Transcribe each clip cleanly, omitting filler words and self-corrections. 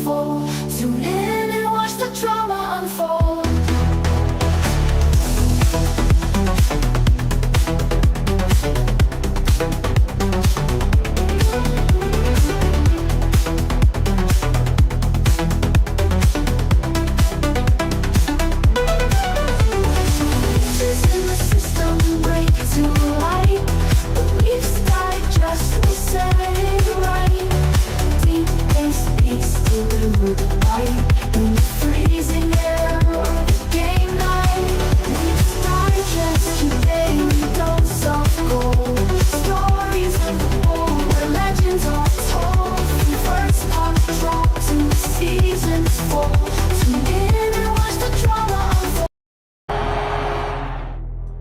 full. Tune in and watch the drama unfold.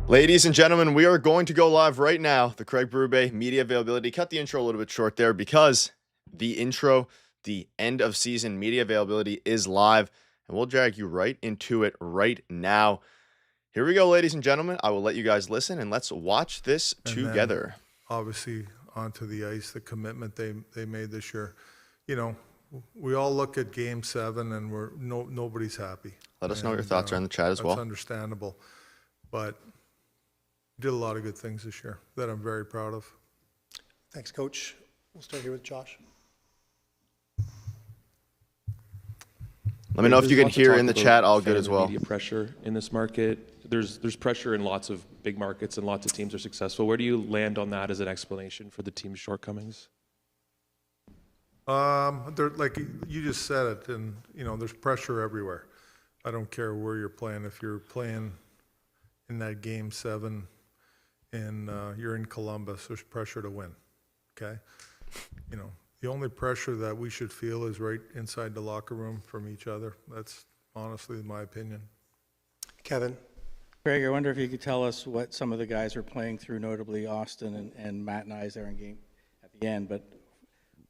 Ladies and gentlemen, we are going to go live right now. The Craig Berube media availability. Cut the intro a little bit short there because the intro, the end of season media availability is live, and we'll drag you right into it right now. Here we go, ladies and gentlemen. I will let you guys listen, and let's watch this together. Then, obviously, onto the ice, the commitment they made this year. You know, we all look at Game 7, and nobody's happy. Let us know what your thoughts are in the chat as well. That's understandable, but did a lot of good things this year that I'm very proud of. Thanks, Coach. We'll start here with Josh. Let me know if you can hear in the chat all good as well. Media pressure in this market. There's pressure in lots of big markets and lots of teams are successful. Where do you land on that as an explanation for the team's shortcomings? Like you just said it, and you know, there's pressure everywhere. I don't care where you're playing. If you're playing in that Game 7 and you're in Columbus, there's pressure to win, okay? You know, the only pressure that we should feel is right inside the locker room from each other. That's honestly my opinion. Kevin. Craig, I wonder if you could tell us what some of the guys are playing through, notably Auston and Matt and I there in game at the end, but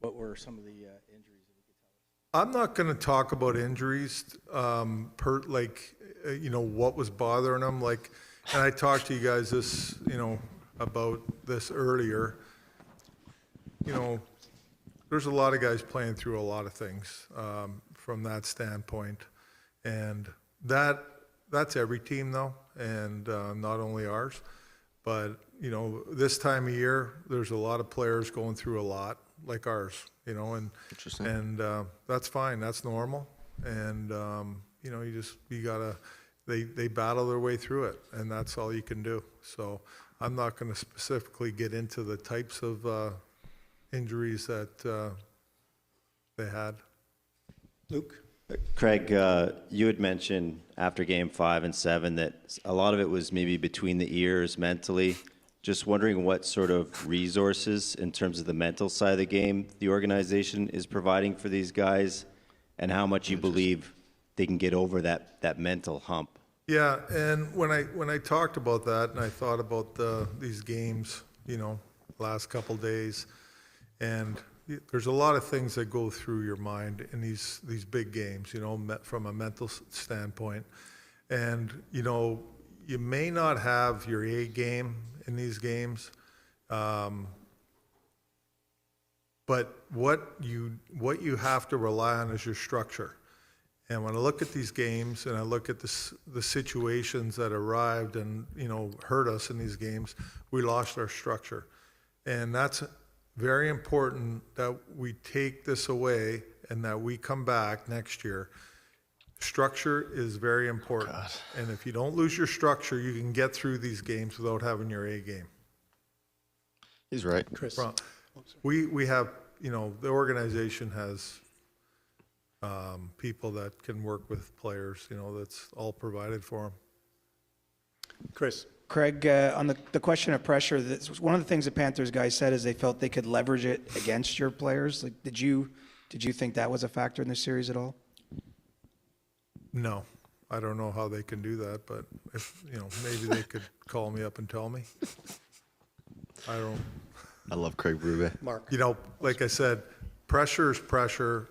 what were some of the injuries that you could tell us? I'm not going to talk about injuries, you know, what was bothering them, like, and I talked to you guys this, you know, about this earlier. You know, there's a lot of guys playing through a lot of things from that standpoint, and that's every team though, and not only ours, but you know, this time of year there's a lot of players going through a lot like ours, you know, and that's fine, that's normal, and you know, you gotta. They battle their way through it, and that's all you can do. So I'm not going to specifically get into the types of injuries that they had. Luke? Craig, you had mentioned after Game 5 and 7 that a lot of it was maybe between the ears mentally. Just wondering what sort of resources in terms of the mental side of the game the organization is providing for these guys, and how much you believe they can get over that mental hump. Yeah, and when I talked about that and I thought about these games, you know, last couple days, and there's a lot of things that go through your mind in these big games, you know, from a mental standpoint. And, you know, you may not have your A game in these games, but what you have to rely on is your structure. And when I look at these games and I look at the situations that arrived and, you know, hurt us in these games, we lost our structure. And that's very important that we take this away and that we come back next year. Structure is very important. God. And if you don't lose your structure, you can get through these games without having your A game. He's right. Chris. We have, you know, the organization has people that can work with players, you know, that's all provided for them. Chris. Craig, on the question of pressure, one of the things the Panthers guys said is they felt they could leverage it against your players. Like, did you think that was a factor in this series at all? No, I don't know how they can do that, but if, you know, maybe they could call me up and tell me. I don't. I love Craig Berube. Mark. You know, like I said, pressure is pressure.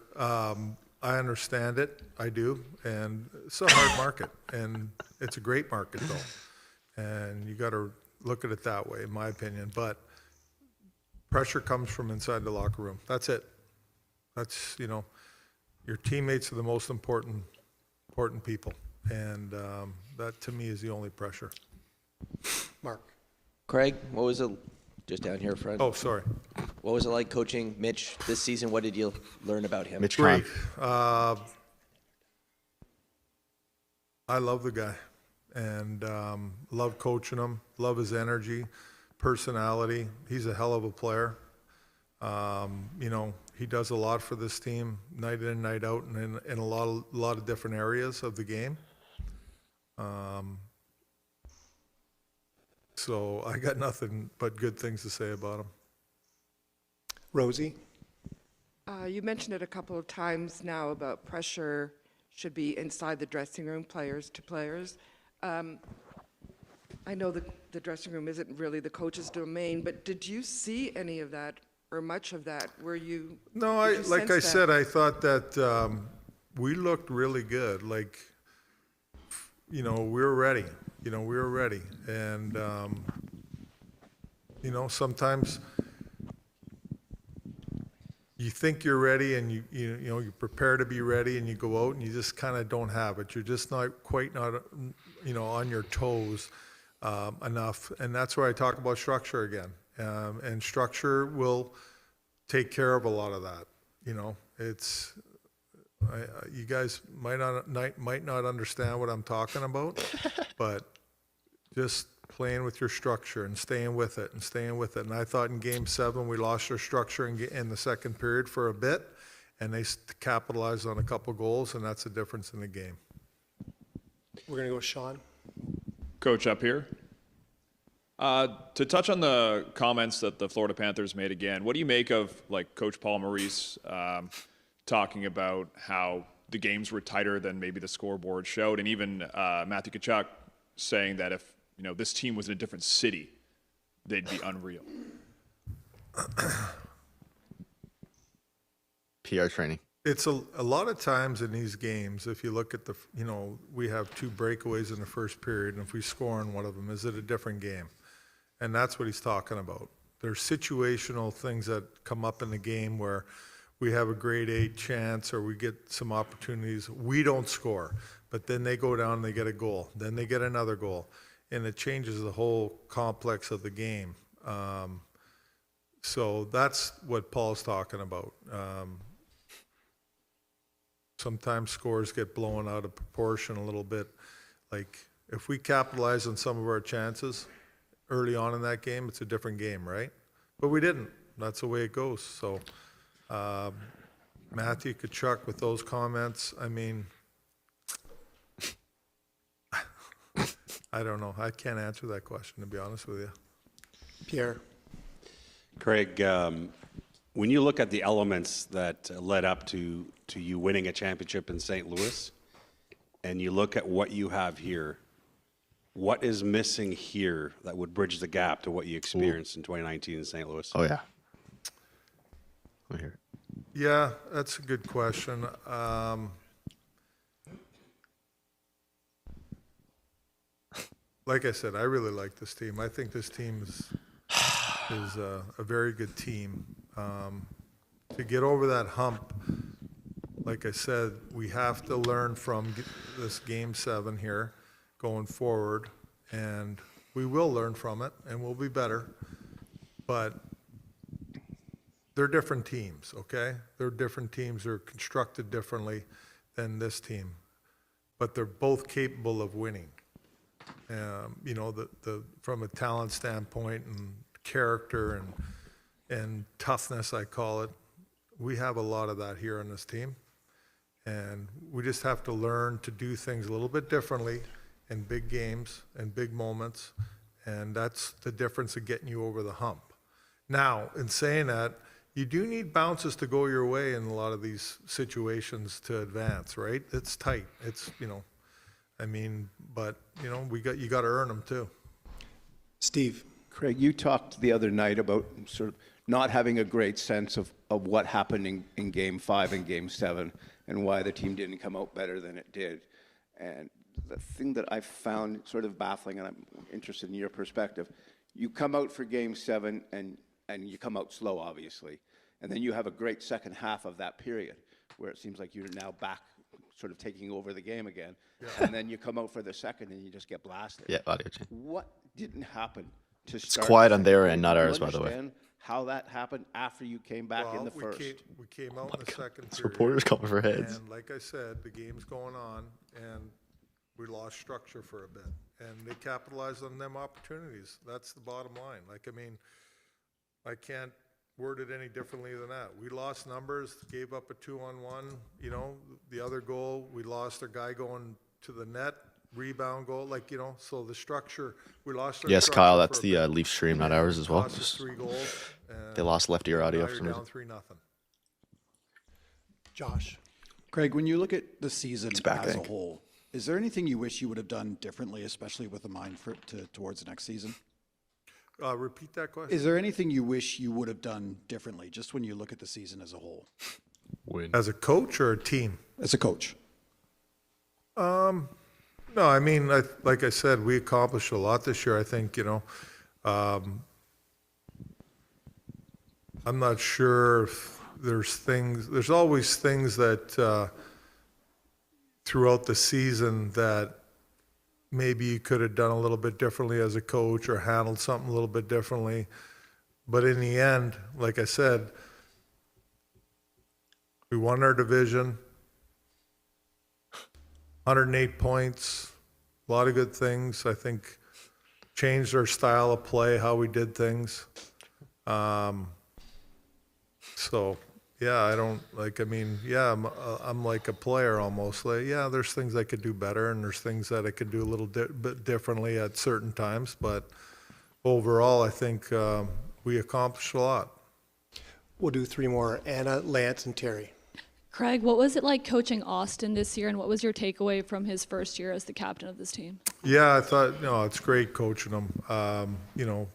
I understand it, I do, and it's a hard market, and it's a great market though, and you got to look at it that way, in my opinion. But pressure comes from inside the locker room. That's it. That's, you know, your teammates are the most important people. And that, to me, is the only pressure. Mark. Craig, what was it, just down here front? Oh, sorry. What was it like coaching Mitch this season? What did you learn about him? Mitch Great. Kahn. I love the guy and love coaching him, love his energy, personality. He's a hell of a player. You know, he does a lot for this team, night in and night out, and in a lot of different areas of the game. So I got nothing but good things to say about him. Rosie. You mentioned it a couple of times now about pressure should be inside the dressing room, players to players. I know the dressing room isn't really the coach's domain, but did you see any of that or much of that? Were you? No, did you like I sense said, that? I thought that we looked really good. Like, you know, we were ready. You know, we were ready. And, you know, sometimes you think you're ready and you know, you prepare to be ready and you go out and you just kind of don't have it. You're just not, you know, on your toes enough. And that's where I talk about structure again. And structure will take care of a lot of that. You know, it's, you guys might not understand what I'm talking about, but just playing with your structure and staying with it and staying with it. And I thought in Game 7 we lost our structure in the second period for a bit, and they capitalized on a couple goals, and that's the difference in the game. We're going to go with Sean. Coach, up here. To touch on the comments that the Florida Panthers made again, what do you make of like Coach Paul Maurice talking about how the games were tighter than maybe the scoreboard showed, and even Matthew Tkachuk saying that if this team was in a different city, they'd be unreal. PR training. It's a lot of times in these games, if you look at we have 2 breakaways in the first period, and if we score on one of them, is it a different game? And that's what he's talking about. There's situational things that come up in the game where we have a grade 8 chance or we get some opportunities. We don't score, but then they go down and they get a goal. Then they get another goal. And it changes the whole complex of the game. So that's what Paul's talking about. Sometimes scores get blown out of proportion a little bit. Like, if we capitalize on some of our chances early on in that game, it's a different game, right? But we didn't. That's the way it goes. So Matthew Tkachuk with those comments, I mean, I don't know. I can't answer that question, to be honest with you. Pierre. Craig, when you look at the elements that led up to you winning a championship in St. Louis, and you look at what you have here, what is missing here that would bridge the gap to what you experienced in 2019 in St. Louis? Oh, yeah. I hear it. Yeah, that's a good question. Like I said, I really like this team. I think this team is a very good team. To get over that hump, like I said, we have to learn from this Game 7 here going forward, and we will learn from it, and we'll be better. But they're different teams, okay? They're different teams. They're constructed differently than this team, but they're both capable of winning. From a talent standpoint and character and toughness, I call it, we have a lot of that here on this team. And we just have to learn to do things a little bit differently in big games and big moments. And that's the difference of getting you over the hump. Now, in saying that, you do need bounces to go your way in a lot of these situations to advance, right? It's tight. It's, but you got to earn them too. Steve. Craig, you talked the other night about sort of not having a great sense of what happened in Game 5 and Game 7 and why the team didn't come out better than it did. And the thing that I found sort of baffling, and I'm interested in your perspective, you come out for Game 7 and you come out slow, obviously, and then you have a great second half of that period. where it seems like you're now back sort of taking over the game again. And then you come out for the second and you just get blasted. Yeah, audio change. What didn't happen to It's start? quiet the on second their period? end, not Do you ours, by the way. understand how that happened after you came back in the first? We came out in the second This period. reporter's coming for heads. And like I said, the game's going on, and we lost structure for a bit. And they capitalized on them opportunities. That's the bottom line. Like, I mean, I can't word it any differently than that. We lost numbers, gave up a 2-on-1, you know, the other goal, we lost a guy going to the net, rebound goal, like, you know, so the structure, we lost our Yes, structure Kyle, for that's a the bit. Leaf stream, not ours as well. Cost us 3 goals. They lost left ear audio Now for you're some reason. down 3-0. Josh. Craig, when you look at the season back, I as a think. whole, is there anything you wish you would have done differently, especially with a mind for towards the next season? Repeat that question. Is there anything you wish you would have done differently, just when you look at the season as a whole, As a coach or a team? as a coach? No, I mean, like I said, we accomplished a lot this year. I think, you know, I'm not sure if there's always things that throughout the season that maybe you could have done a little bit differently as a coach or handled something a little bit differently. But in the end, like I said, we won our division, 108 points, a lot of good things. I think changed our style of play, how we did things. So, yeah, I don't like, I mean, yeah, I'm like a player almost. Like, yeah, there's things I could do better and there's things that I could do a little bit differently at certain times. But overall, I think we accomplished a lot. We'll do 3 more. Anna, Lance, and Terry. Craig, what was it like coaching Auston this year, and what was your takeaway from his first year as the captain of this team? Yeah, I thought, it's great coaching him. You know,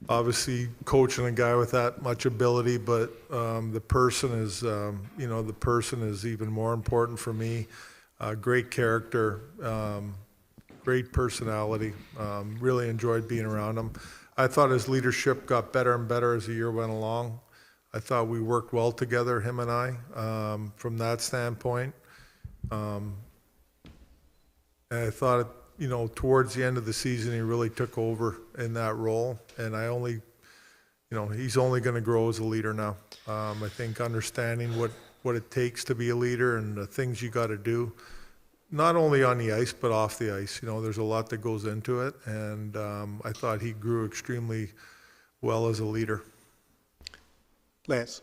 obviously coaching a guy with that much ability, but the person is, the person is even more important for me. Great character, great personality. Really enjoyed being around him. I thought his leadership got better and better as the year went along. I thought we worked well together, him and I, from that standpoint. And I thought, towards the end of the season, he really took over in that role. And he's only going to grow as a leader now. I think understanding what it takes to be a leader and the things you got to do, not only on the ice, but off the ice. There's a lot that goes into it. And I thought he grew extremely well as a leader. Lance.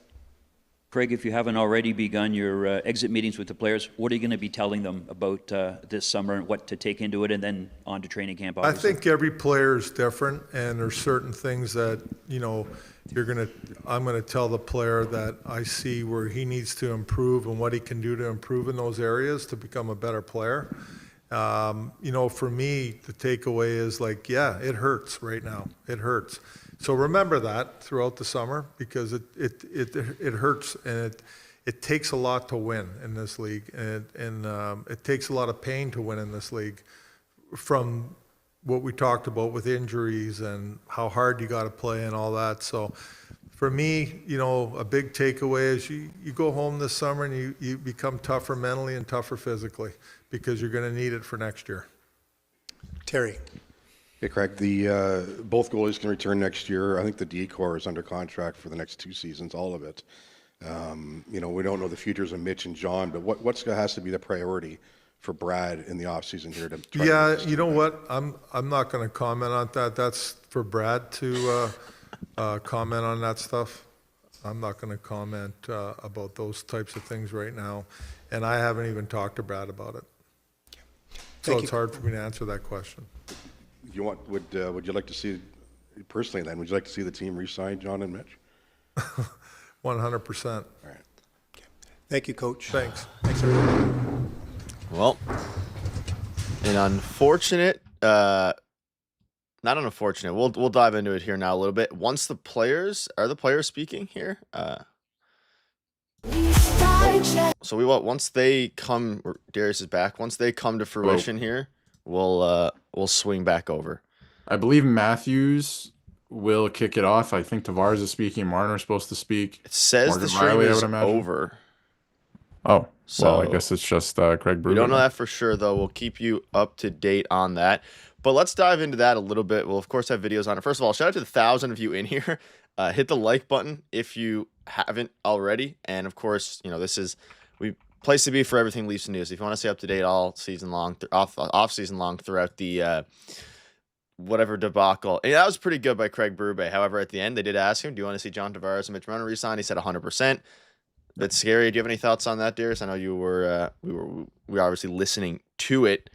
Craig, if you haven't already begun your exit meetings with the players, what are you going to be telling them about this summer and what to take into it and then on to training camp? Obviously? I think every player is different, and there's certain things that, I'm going to tell the player that I see where he needs to improve and what he can do to improve in those areas to become a better player. For me, the takeaway is like, yeah, it hurts right now. It hurts. So remember that throughout the summer, because it hurts, and it takes a lot to win in this league, and it takes a lot of pain to win in this league, from what we talked about with injuries and how hard you got to play and all that. So for me, a big takeaway is you go home this summer and you become tougher mentally and tougher physically, because you're going to need it for next year. Terry. Hey, Craig, both goalies can return next year. I think the D-core is under contract for the next 2 seasons, all of it. We don't know the futures of Mitch and John, but what has to be the priority for Brad in the offseason here to try Yeah, to you know what? I'm not going to comment on that. That's for Brad to comment on that stuff. I'm not going to comment about those types of things right now, and I haven't even talked to Brad about it. So it's hard for me to answer that question. would you like to see, personally then, would you like to see the team re-sign John and Mitch? 100%. All right. Thank you, Coach. Thanks. Thanks, everyone. Well, an unfortunate, not unfortunate. We'll dive into it here now a little bit. Are the players speaking here? So once they come, Darius is back. Once they come to fruition here, we'll swing back over. I believe Matthews will kick it off. I think Tavares is speaking. Marner is supposed to speak. It says Morgan the stream Riley, I is would imagine. over. Oh, well, I So guess it's just Craig Berube. we don't know then. that for sure, though. We'll keep you up to date on that. But let's dive into that a little bit. We'll, of course, have videos on it. First of all, shout out to the 1,000 of you in here. Hit the like button if you haven't already. And, of course, this is place to be for everything Leafs news. If you want to stay up to date all season long, off season long throughout the whatever debacle. And that was pretty good by Craig Berube. However, at the end, they did ask him, do you want to see John Tavares and Mitch Marner resign? He said 100%. That's scary. Do you have any thoughts on that, Darius? I know you were we were obviously listening to it.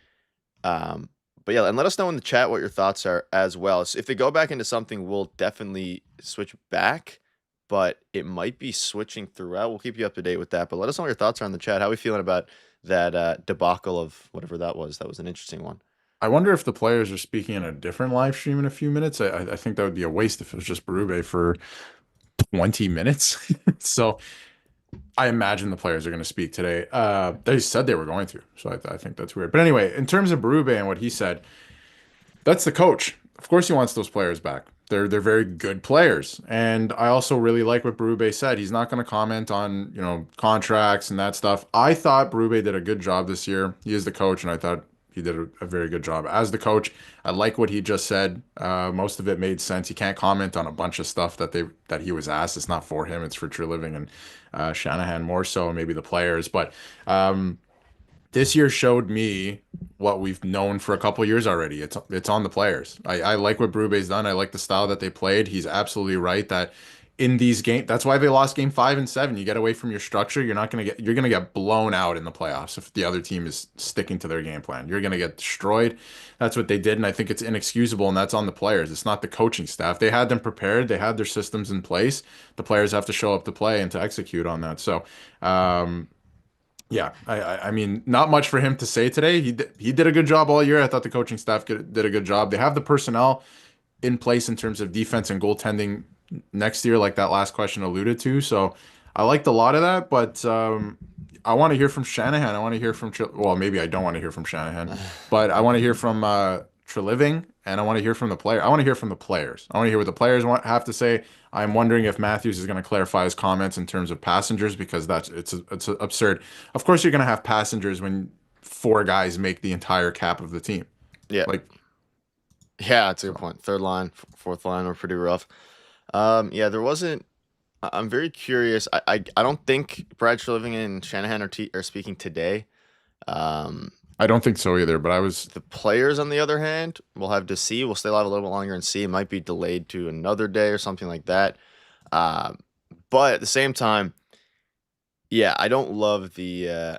But yeah, and let us know in the chat what your thoughts are as well. So if they go back into something, we'll definitely switch back, but it might be switching throughout. We'll keep you up to date with that. But let us know what your thoughts are on the chat. How are we feeling about that debacle of whatever that was? That was an interesting one. I wonder if the players are speaking in a different live stream in a few minutes. I think that would be a waste if it was just Berube for 20 minutes. So I imagine the players are going to speak today. They said they were going to, so I think that's weird. But anyway, in terms of Berube and what he said, that's the coach. Of course he wants those players back. They're very good players. And I also really like what Berube said. He's not going to comment on, contracts and that stuff. I thought Berube did a good job this year. He is the coach, and I thought he did a very good job as the coach. I like what he just said. Most of it made sense. He can't comment on a bunch of stuff that he was asked. It's not for him. It's for Treliving and Shanahan more so, and maybe the players. But this year showed me what we've known for a couple of years already. It's on the players. I like what Berube's done. I like the style that they played. He's absolutely right that in these games, that's why they lost game 5 and 7. You get away from your structure, you're going to get blown out in the playoffs if the other team is sticking to their game plan. You're going to get destroyed. That's what they did, and I think it's inexcusable, and that's on the players. It's not the coaching staff. They had them prepared. They had their systems in place. The players have to show up to play and to execute on that. So, yeah, I mean, not much for him to say today. He did a good job all year. I thought the coaching staff did a good job. They have the personnel in place in terms of defense and goaltending next year, like that last question alluded to. So I liked a lot of that, but I want to hear from Shanahan. I want to hear from, well, maybe I don't want to hear from Shanahan, but I want to hear from Treliving, and I want to hear from the player. I want to hear from the players. I want to hear what the players have to say. I'm wondering if Matthews is going to clarify his comments in terms of passengers, because it's absurd. Of course, you're going to have passengers when 4 guys make the entire cap of the team. Yeah, yeah, that's a good point. Third line, fourth line were pretty rough. Yeah, there wasn't. I'm very curious. I don't think Brad Treliving and Shanahan are speaking today. I don't think so either, but the players, on the other hand, we'll have to see. We'll stay live a little bit longer and see. It might be delayed to another day or something like that. But at the same time, yeah, I don't love the.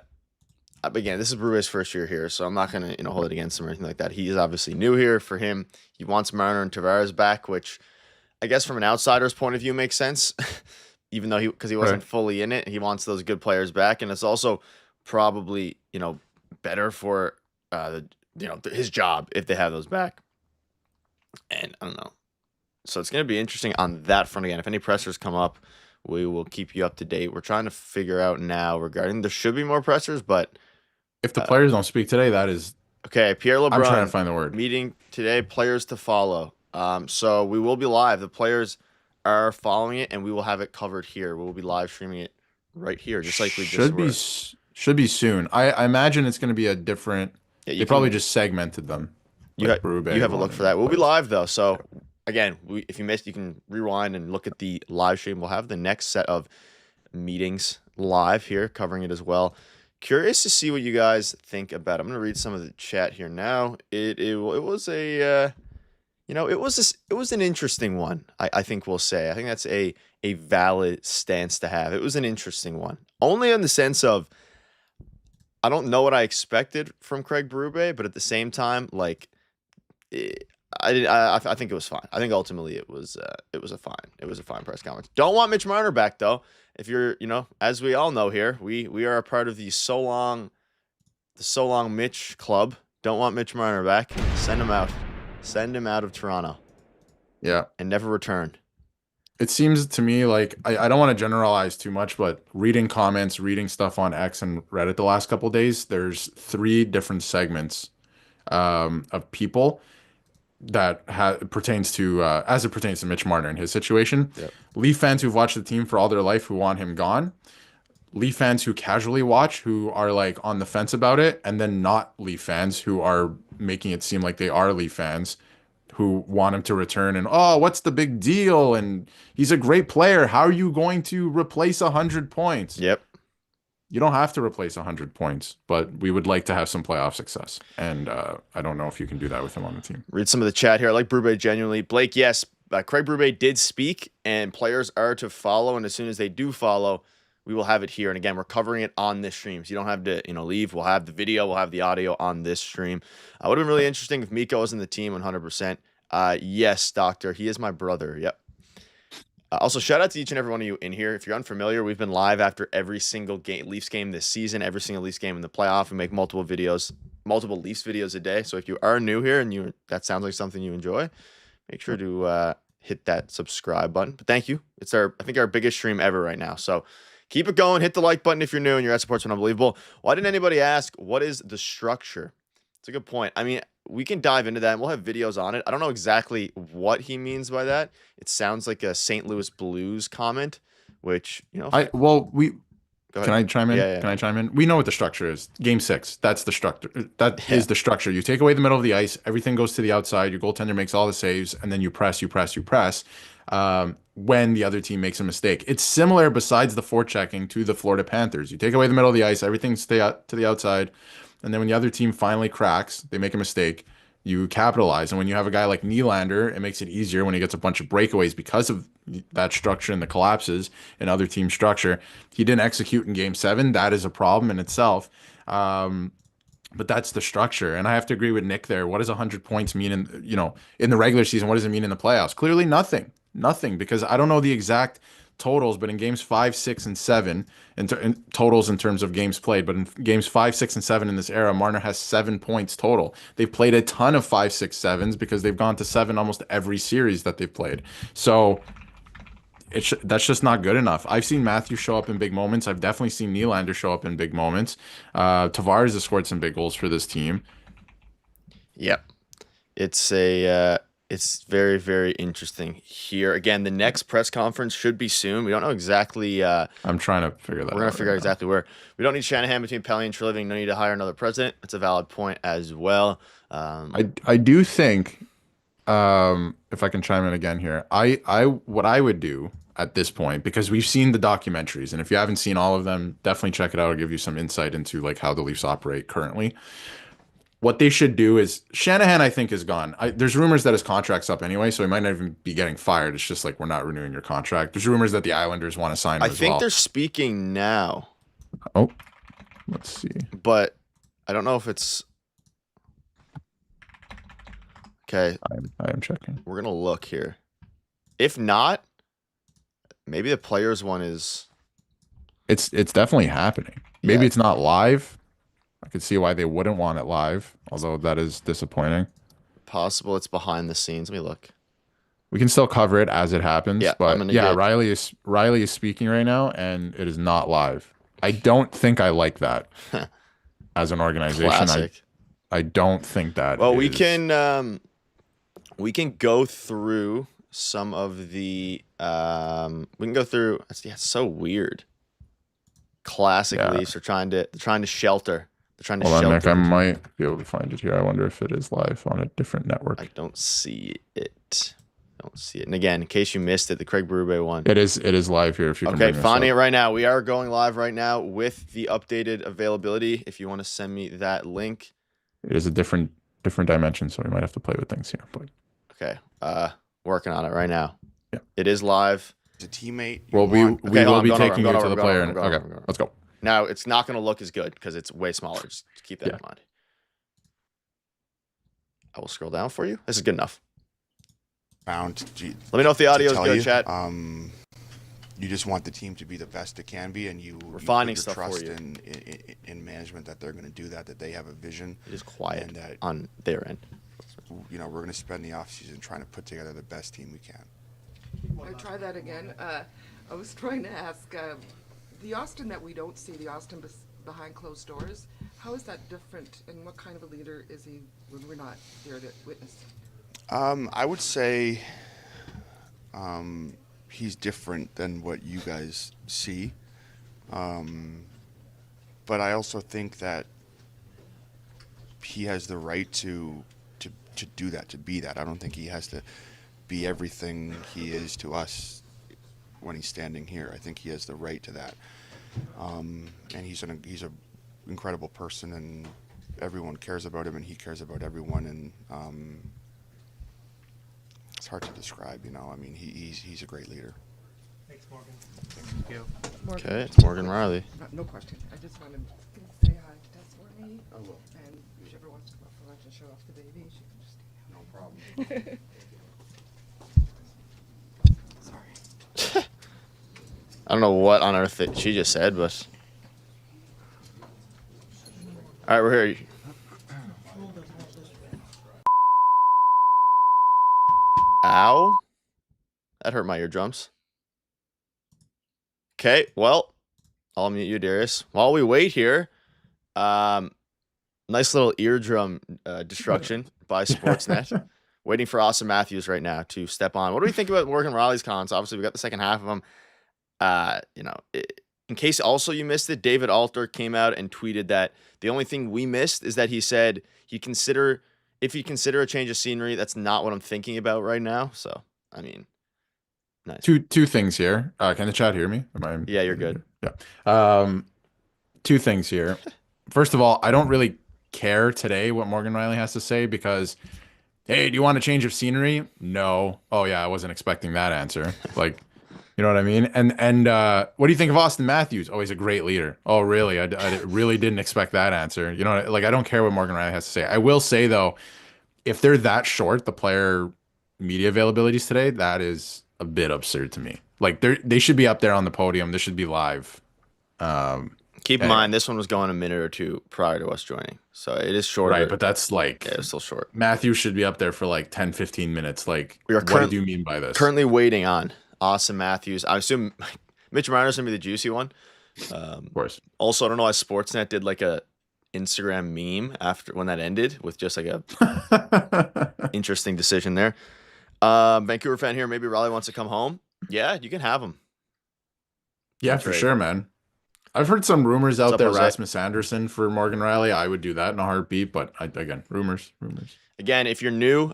Again, this is Berube's first year here, so I'm not gonna hold it against him or anything like that. He is obviously new here. For him, he wants Marner and Tavares back, which I guess from an outsider's point of view makes sense, even though because he wasn't fully in it. He wants those good players back, and it's also probably better for his job if they have those back. And I don't know, so it's going to be interesting on that front. Again, if any pressers come up, we will keep you up to date. We're trying to figure out now regarding there should be more pressers, but if the players don't speak today, that is okay. Pierre LeBrun, I'm trying to find the word. Meeting today, players to follow. So we will be live. The players are following it, and we will have it covered here. We will be live streaming it right here, just like we should be soon. I imagine it's going to be a different. Yeah, they probably just segmented them. You have a look for that. We'll be live though. So again, if you missed, you can rewind and look at the live stream. We'll have the next set of meetings live here, covering it as well. Curious to see what you guys think about it. I'm going to read some of the chat here now. It was a. It was an interesting one. I think we'll say. I think that's a valid stance to have. It was an interesting one, only in the sense of I don't know what I expected from Craig Berube, but at the same time, I think it was fine. I think ultimately it was a fine press conference. Don't want Mitch Marner back though. If you're as we all know here, we are a part of the so long Mitch club. Don't want Mitch Marner back. Send him out. Send him out of Toronto. Yeah. And never return. It seems to me like I don't want to generalize too much, but reading comments, reading stuff on X and Reddit the last couple of days, there's 3 different segments of people that pertains to as it pertains to Mitch Marner and his situation. Yep. Leaf fans who've watched the team for all their life who want him gone. Leaf fans who casually watch, who are like on the fence about it, and then not Leaf fans who are making it seem like they are Leaf fans who want him to return and, oh, what's the big deal? And he's a great player. How are you going to replace 100 points? Yep. You don't have to replace 100 points, but we would like to have some playoff success. And I don't know if you can do that with him on the team. Read some of the chat here. I like Berube genuinely. Blake, yes, Craig Berube did speak, and players are to follow. And as soon as they do follow, we will have it here. And again, we're covering it on this stream, so you don't have to, leave. We'll have the video, we'll have the audio on this stream. Would have been really interesting if Miko was in the team 100%. Yes, Doctor, he is my brother. Yep. Also, shout out to each and every one of you in here. If you're unfamiliar, we've been live after every single Leafs game this season, every single Leafs game in the playoff. We make multiple videos, multiple Leafs videos a day. So if you are new here and that sounds like something you enjoy, make sure to hit that subscribe button. But thank you. It's I think our biggest stream ever right now. So keep it going. Hit the like button if you're new and your ad support's been unbelievable. Why didn't anybody ask, what is the structure? It's a good point. I mean, we can dive into that, and we'll have videos on it. I don't know exactly what he means by that. It sounds like a St. Louis Blues comment, which, Can I chime in? Yeah. Can I chime in? We know what the structure is. Game 6. That's the structure. That is the structure. You take away the middle of the ice. Everything goes to the outside. Your goaltender makes all the saves, and then you press. When the other team makes a mistake, it's similar. Besides the forechecking to the Florida Panthers, you take away the middle of the ice. Everything stay out to the outside. And then when the other team finally cracks, they make a mistake, you capitalize. And when you have a guy like Nylander, it makes it easier when he gets a bunch of breakaways because of that structure and the collapses in other team structure. He didn't execute in Game 7. That is a problem in itself. But that's the structure. And I have to agree with Nick there. What does 100 points mean in the regular season? What does it mean in the playoffs? Clearly nothing. Nothing, because I don't know the exact totals, but in games 5, 6, and 7, in totals in terms of games played, but in games 5, 6, and 7 in this era, Marner has 7 points total. They've played a ton of 5, 6, 7s because they've gone to 7 almost every series that they've played. So that's just not good enough. I've seen Matthew show up in big moments. I've definitely seen Nylander show up in big moments. Tavares has scored some big goals for this team. Yep. It's very, very interesting here. Again, the next press conference should be soon. We don't know exactly. I'm trying to figure that out. We're going to figure out exactly where. We don't need Shanahan between Pelly and Treliving. No need to hire another president. That's a valid point as well. I do think, if I can chime in again here, what I would do at this point, because we've seen the documentaries, and if you haven't seen all of them, definitely check it out. It'll give you some insight into like how the Leafs operate currently. What they should do is, Shanahan, I think, is gone. There's rumors that his contract's up anyway, so he might not even be getting fired. It's just like, we're not renewing your contract. There's rumors that the Islanders want to sign him as well. I think they're speaking now. Oh, let's see. But I don't know if it's... Okay. I am checking. We're going to look here. If not, maybe the players one is... It's definitely happening. Maybe it's not live. I could see why they wouldn't want it live, although that is disappointing. Possible it's behind the scenes. Let me look. We can still cover it as it happens. Yeah, but yeah, Riley is speaking right now, and it is not live. I don't think I like that as an organization. Classic. I don't think that. Well, we can go through some of the we can go through. It's so weird. Classic Leafs are trying to shelter. Hold on, Nick. I might be able to find it here. I wonder if it is live on a different network. I don't see it. And again, in case you missed it, the Craig Berube one. It is live here. If you can okay, finding it right now. We are going live right now with the updated availability. If you want to send me that link, it is a different dimension, so we might have to play with things here. But okay, working on it right now. Yeah, it is live. A teammate. Well, we will be taking you to the player. Okay, let's go. Now, it's not going to look as good because it's way smaller. Just keep that in mind. I will scroll down for you. This is good enough. Let me know if the audio is good, chat. You just want the team to be the best it can be, and we're finding stuff trust for you. in management that they're going to do that they have a vision. It is quiet and that, on their end. We're going to spend the offseason trying to put together the best team we can. I try that again. I was trying to ask, the Auston that we don't see, the Auston behind closed doors, how is that different, and what kind of a leader is he when we're not there to witness? I would say he's different than what you guys see. But I also think that he has the right to do that, to be that. I don't think he has to be everything he is to us when he's standing here. I think he has the right to that. And he's an incredible person, and everyone cares about him, and he cares about everyone. And it's hard to describe, you know. I mean, he's a great leader. Thanks, Morgan. Thank you. Okay, it's Morgan Riley. No question. I just wanted to say hi to Tess for me. I will. And if she ever wants to go out for lunch and show off the baby, she can just stay down. No problem. Sorry. I don't know what on earth she just said, but. All right, we're here. Ow. That hurt my eardrums. Okay, well, I'll mute you, Darius. While we wait here, nice little eardrum destruction by Sportsnet. Waiting for Auston Matthews right now to step on. What do we think about Morgan Riley's comments? Obviously, we got the second half of them. In case also you missed it, David Alter came out and tweeted that the only thing we missed is that he said if you consider a change of scenery, that's not what I'm thinking about right now. So, I mean, nice. Two things here. Can the chat hear me? Yeah, you're good. Yeah. Two things here. First of all, I don't really care today what Morgan Riley has to say because, hey, do you want a change of scenery? No. Oh yeah, I wasn't expecting that answer. Like, you know what I mean? And what do you think of Auston Matthews? Oh, he's a great leader. Oh, really? I really didn't expect that answer. You know, like I don't care what Morgan Riley has to say. I will say though, if they're that short, the player media availabilities today, that is a bit absurd to me. Like they should be up there on the podium. This should be live. Keep in mind, this one was going a minute or two prior to us joining. So it is shorter. Right, but that's like... Yeah, it's still short. Matthews should be up there for like 10, 15 minutes. Like, what do you mean by this? Currently waiting on Auston Matthews. I assume Mitch Marner's going to be the juicy one. Of course. Also, I don't know why Sportsnet did like a Instagram meme after when that ended with just like a interesting decision there. Vancouver fan here. Maybe Riley wants to come home. Yeah, you can have him. Yeah, for sure, man. I've heard some rumors out there, Jose? Rasmus Anderson for Morgan Riley. I would do that in a heartbeat, but again, rumors. Again, if you're new,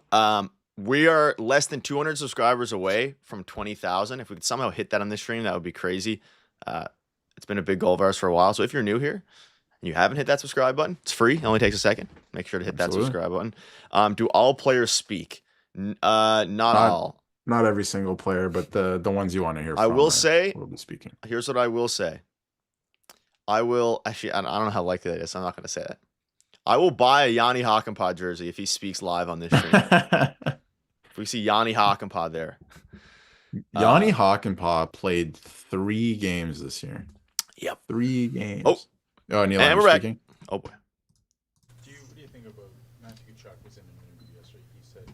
we are less than 200 subscribers away from 20,000. If we could somehow hit that on this stream, that would be crazy. It's been a big goal of ours for a while. So if you're new here and you haven't hit that subscribe button, it's free. It only takes a second. Make sure to hit that subscribe button. Do all players speak? Not all. Not every single player, but the ones you want to hear from. I will say, will be speaking. Here's what I will say. I will actually. I don't know how likely that is. So I'm not going to say that. I will buy a Yanni Hakanpää jersey if he speaks live on this stream. If we see Yanni Hakanpää there. Yanni Hakanpää played 3 games this year. Yep. 3 games. Oh, Neil, and I'm we're back. speaking. Oh boy. What do you think about Matthew Tkachuk was in an interview yesterday? He said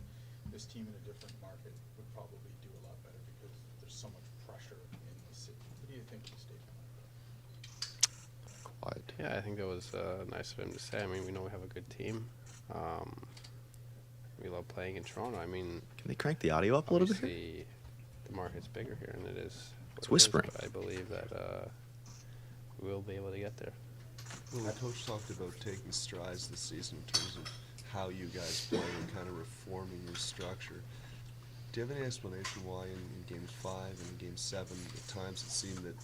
this team in a different market would probably do a lot better because there's so much pressure in the city. What do you think of the statement like that? Yeah, I think that was nice of him to say. I mean, we know we have a good team. We love playing in Toronto. I mean, can they crank the audio up a little bit? Obviously, the market's bigger here, and it is. It's whispering. But I believe that we will be able to get there. Well, the coach talked about taking strides this season in terms of how you guys play and kind of reforming your structure. Do you have any explanation why in games 5 and game 7, at times it seemed that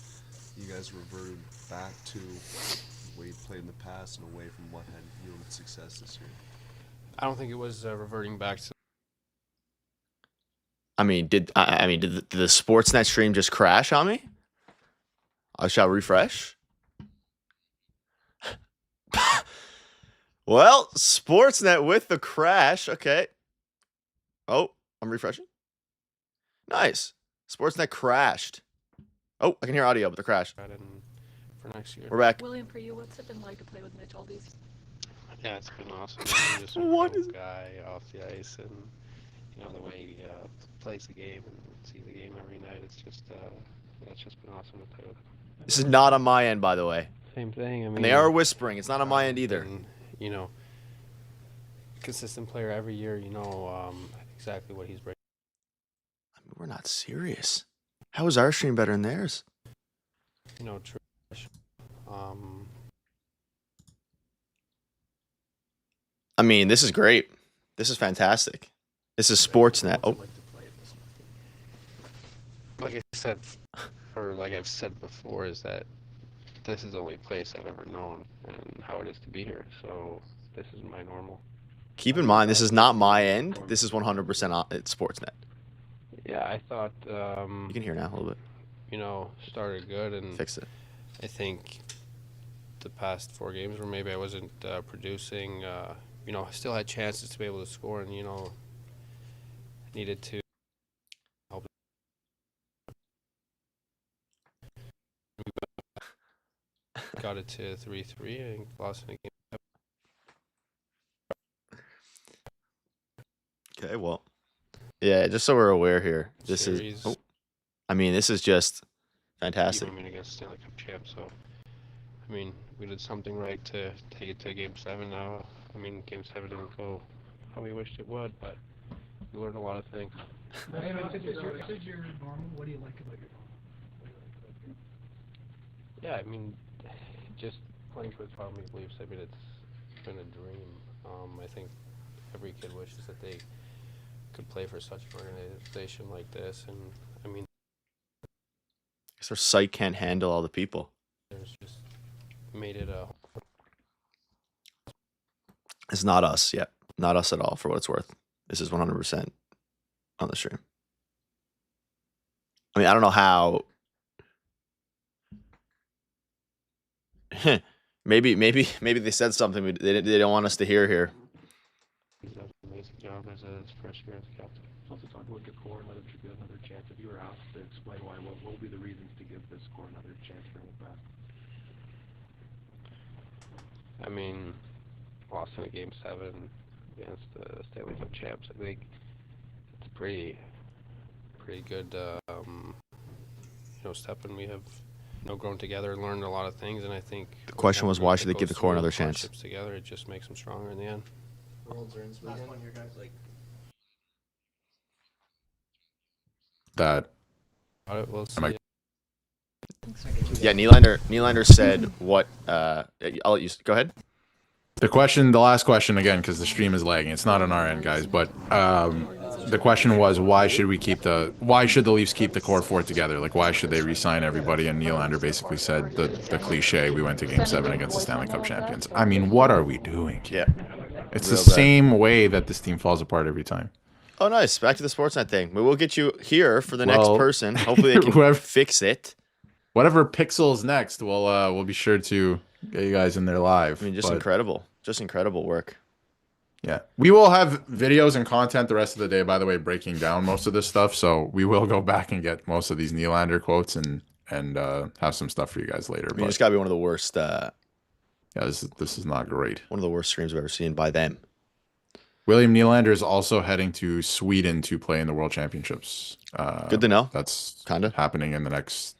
you guys reverted back to the way you played in the past and away from what had yielded success this year? I don't think it was reverting back to. I mean, did the Sportsnet stream just crash on me? I shall refresh. Well, Sportsnet with the crash. Okay. Oh, I'm refreshing. Nice. Sportsnet crashed. Oh, I can hear audio, but the crash. For next year. We're back. William, for you, what's it been like to play with Mitch all these? Yeah, it's been awesome. He's just a cool guy off the ice, and you know the way he plays the game and sees the game every night. It's just it's just been awesome to play with him. This is not on my end, by the way. Same thing. I mean, and they are whispering. It's not on my end either. And, you know, consistent player every year. You know exactly what he's bringing. I mean, we're not serious. How is our stream better than theirs? You know, trash I mean, this is great. This is fantastic. This is Sportsnet. Oh, Like I said, or like I've said before, is that this is the only place I've ever known and how it is to be here. So this is my normal. keep in mind, this is not my end. This is 100% it's Sportsnet. Yeah, I thought, You can hear now a little bit. you know, started good, and Fix it. I think the past 4 games where maybe I wasn't producing, you know, I still had chances to be able to score, and, you know, needed to help. Got it to 3-3 and lost in a game. Okay, well, yeah, just so we're aware here, this Series. is. Oh, I mean, this is just fantastic. Even against Stanley Cup champ, so I mean, we did something right to take it to Game 7 now. I mean, Game 7 didn't go how we wished it would, but we learned a lot of things. This is your normal. What do you like about your normal? Yeah, I mean, just playing for the Toronto Maple Leafs, I mean, it's been a dream. I think every kid wishes that they could play for such an organization like this, and I mean, I guess our site can't handle all the people. there's just made it a. It's not us yet. Not us at all, for what it's worth. This is 100% on the stream. I mean, I don't know how. maybe they said something they don't want us to hear here. He's done an amazing job as his first year as a captain. Also talk about your core and let him give another chance. If you were asked to explain why, what will be the reasons to give this core another chance for the past? I mean, lost in a Game 7 against the Stanley Cup champs. I think it's pretty good, you know, step, and we have, you know, grown together, learned a lot of things, and I think The question was, why should they give the core another chance? Together, it just makes them stronger in the end. Last one here, guys. That. We'll see. Am I- Yeah, Nylander said what? I'll let you go ahead. The last question again, because the stream is lagging. It's not on our end, guys. But the question was, why should the Leafs keep the core 4 together? Like, why should they re-sign everybody? And Nylander basically said the cliche: we went to Game 7 against the Stanley Cup champions. I mean, what are we doing? Yeah, it's Real the bad. same way that this team falls apart every time. Oh, nice. Back to the Sportsnet thing. We will get you here for the next Well, person. Hopefully, they can whoever- fix it. Whatever pixels next, we'll be sure to get you guys in there live. I mean, just But, incredible work. Yeah, we will have videos and content the rest of the day. By the way, breaking down most of this stuff, so we will go back and get most of these Nylander quotes and have some stuff for you guys later. I mean, But it's got to be one of the worst. yeah, this is not great. One of the worst streams I've ever seen by them. William Nylander is also heading to Sweden to play in the World Championships. Good to know. That's kind of happening in the next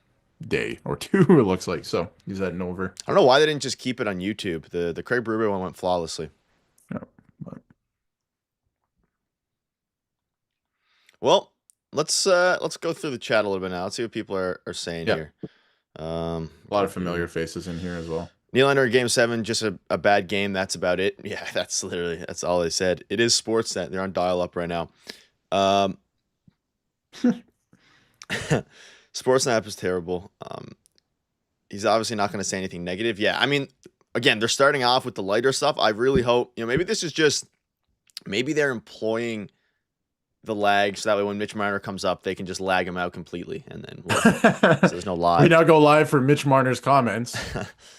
day or two. It looks like so. He's heading over. I don't know why they didn't just keep it on YouTube. The Craig Berube one went flawlessly. No, but... Well, let's go through the chat a little bit now. Let's see what people are saying Yeah. here. A lot of familiar faces in here as well. Nylander in Game 7, just a bad game. That's about it. Yeah, that's all they said. It is Sportsnet. They're on dial-up right now. Sportsnet is terrible. He's obviously not going to say anything negative. Yeah, I mean, again, they're starting off with the lighter stuff. I really hope, maybe this is just, maybe they're employing the lag so that way when Mitch Marner comes up, they can just lag him out completely, and then so there's no live. We now go live for Mitch Marner's comments,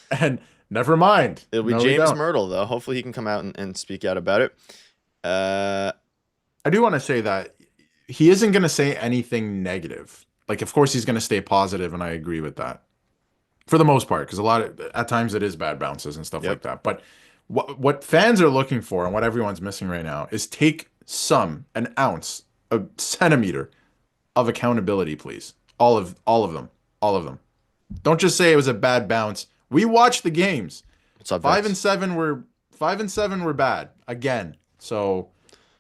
and never mind. It'll be No, we James don't. Myrtle, though. Hopefully he can come out and speak out about it. I do want to say that he isn't going to say anything negative. Like, of course, he's going to stay positive, and I agree with that for the most part, because at times it is bad bounces and stuff like that. But what fans are looking for and what everyone's missing right now is take an ounce, a centimeter of accountability, please. All of them. Don't just say it was a bad bounce. We watched the games. What's up, 5 Vex? and 7 were bad again. So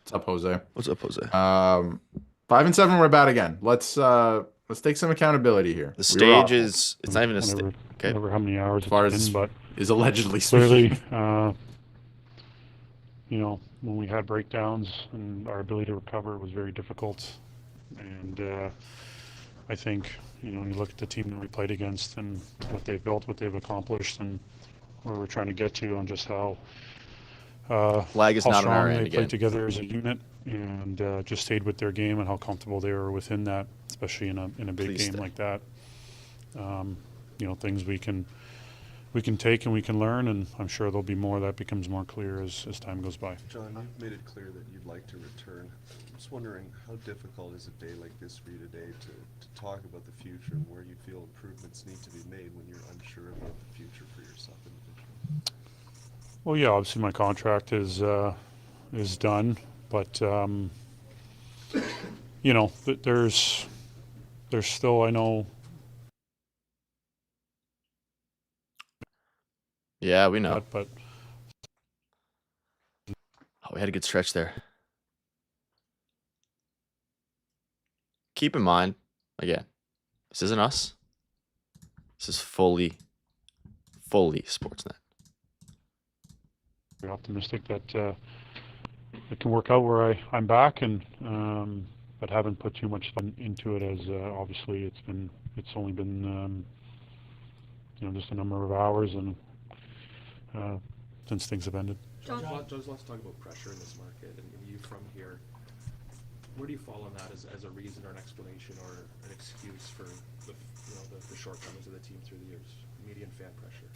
what's up, Jose? What's up, Jose? 5 and 7 were bad again. Let's take some accountability here. The stage is, it's not even a Okay. whatever, how many hours As far it's as been, but is allegedly clearly, speaking. you know, when we had breakdowns and our ability to recover was very difficult. And I think, you know, you look at the team that we played against and what they've built, what they've accomplished, and where we're trying to get to, and just how Flag is not on our strongly end they played again. together as a unit, and just stayed with their game and how comfortable they were within that, especially in a big Please game stay. like that. You know, things we can take and we can learn, and I'm sure there'll be more that becomes more clear as time goes by. John, you've made it clear that you'd like to return. I'm just wondering, how difficult is a day like this for you today to talk about the future and where you feel improvements need to be made when you're unsure about the future for yourself individually? Well, yeah, obviously my contract is done, but you know, there's still, I know. Yeah, we know. But oh, we had a good stretch there. Keep in mind, again, this isn't us. This is fully Sportsnet. Very optimistic that it can work out where I'm back, and but haven't put too much thought into it, as obviously it's only been you know, just a number of hours and since things have ended. John, let's talk about pressure in this market, and you from here. Where do you fall on that as a reason or an explanation or an excuse for the the shortcomings of the team through the years? Media and fan pressure.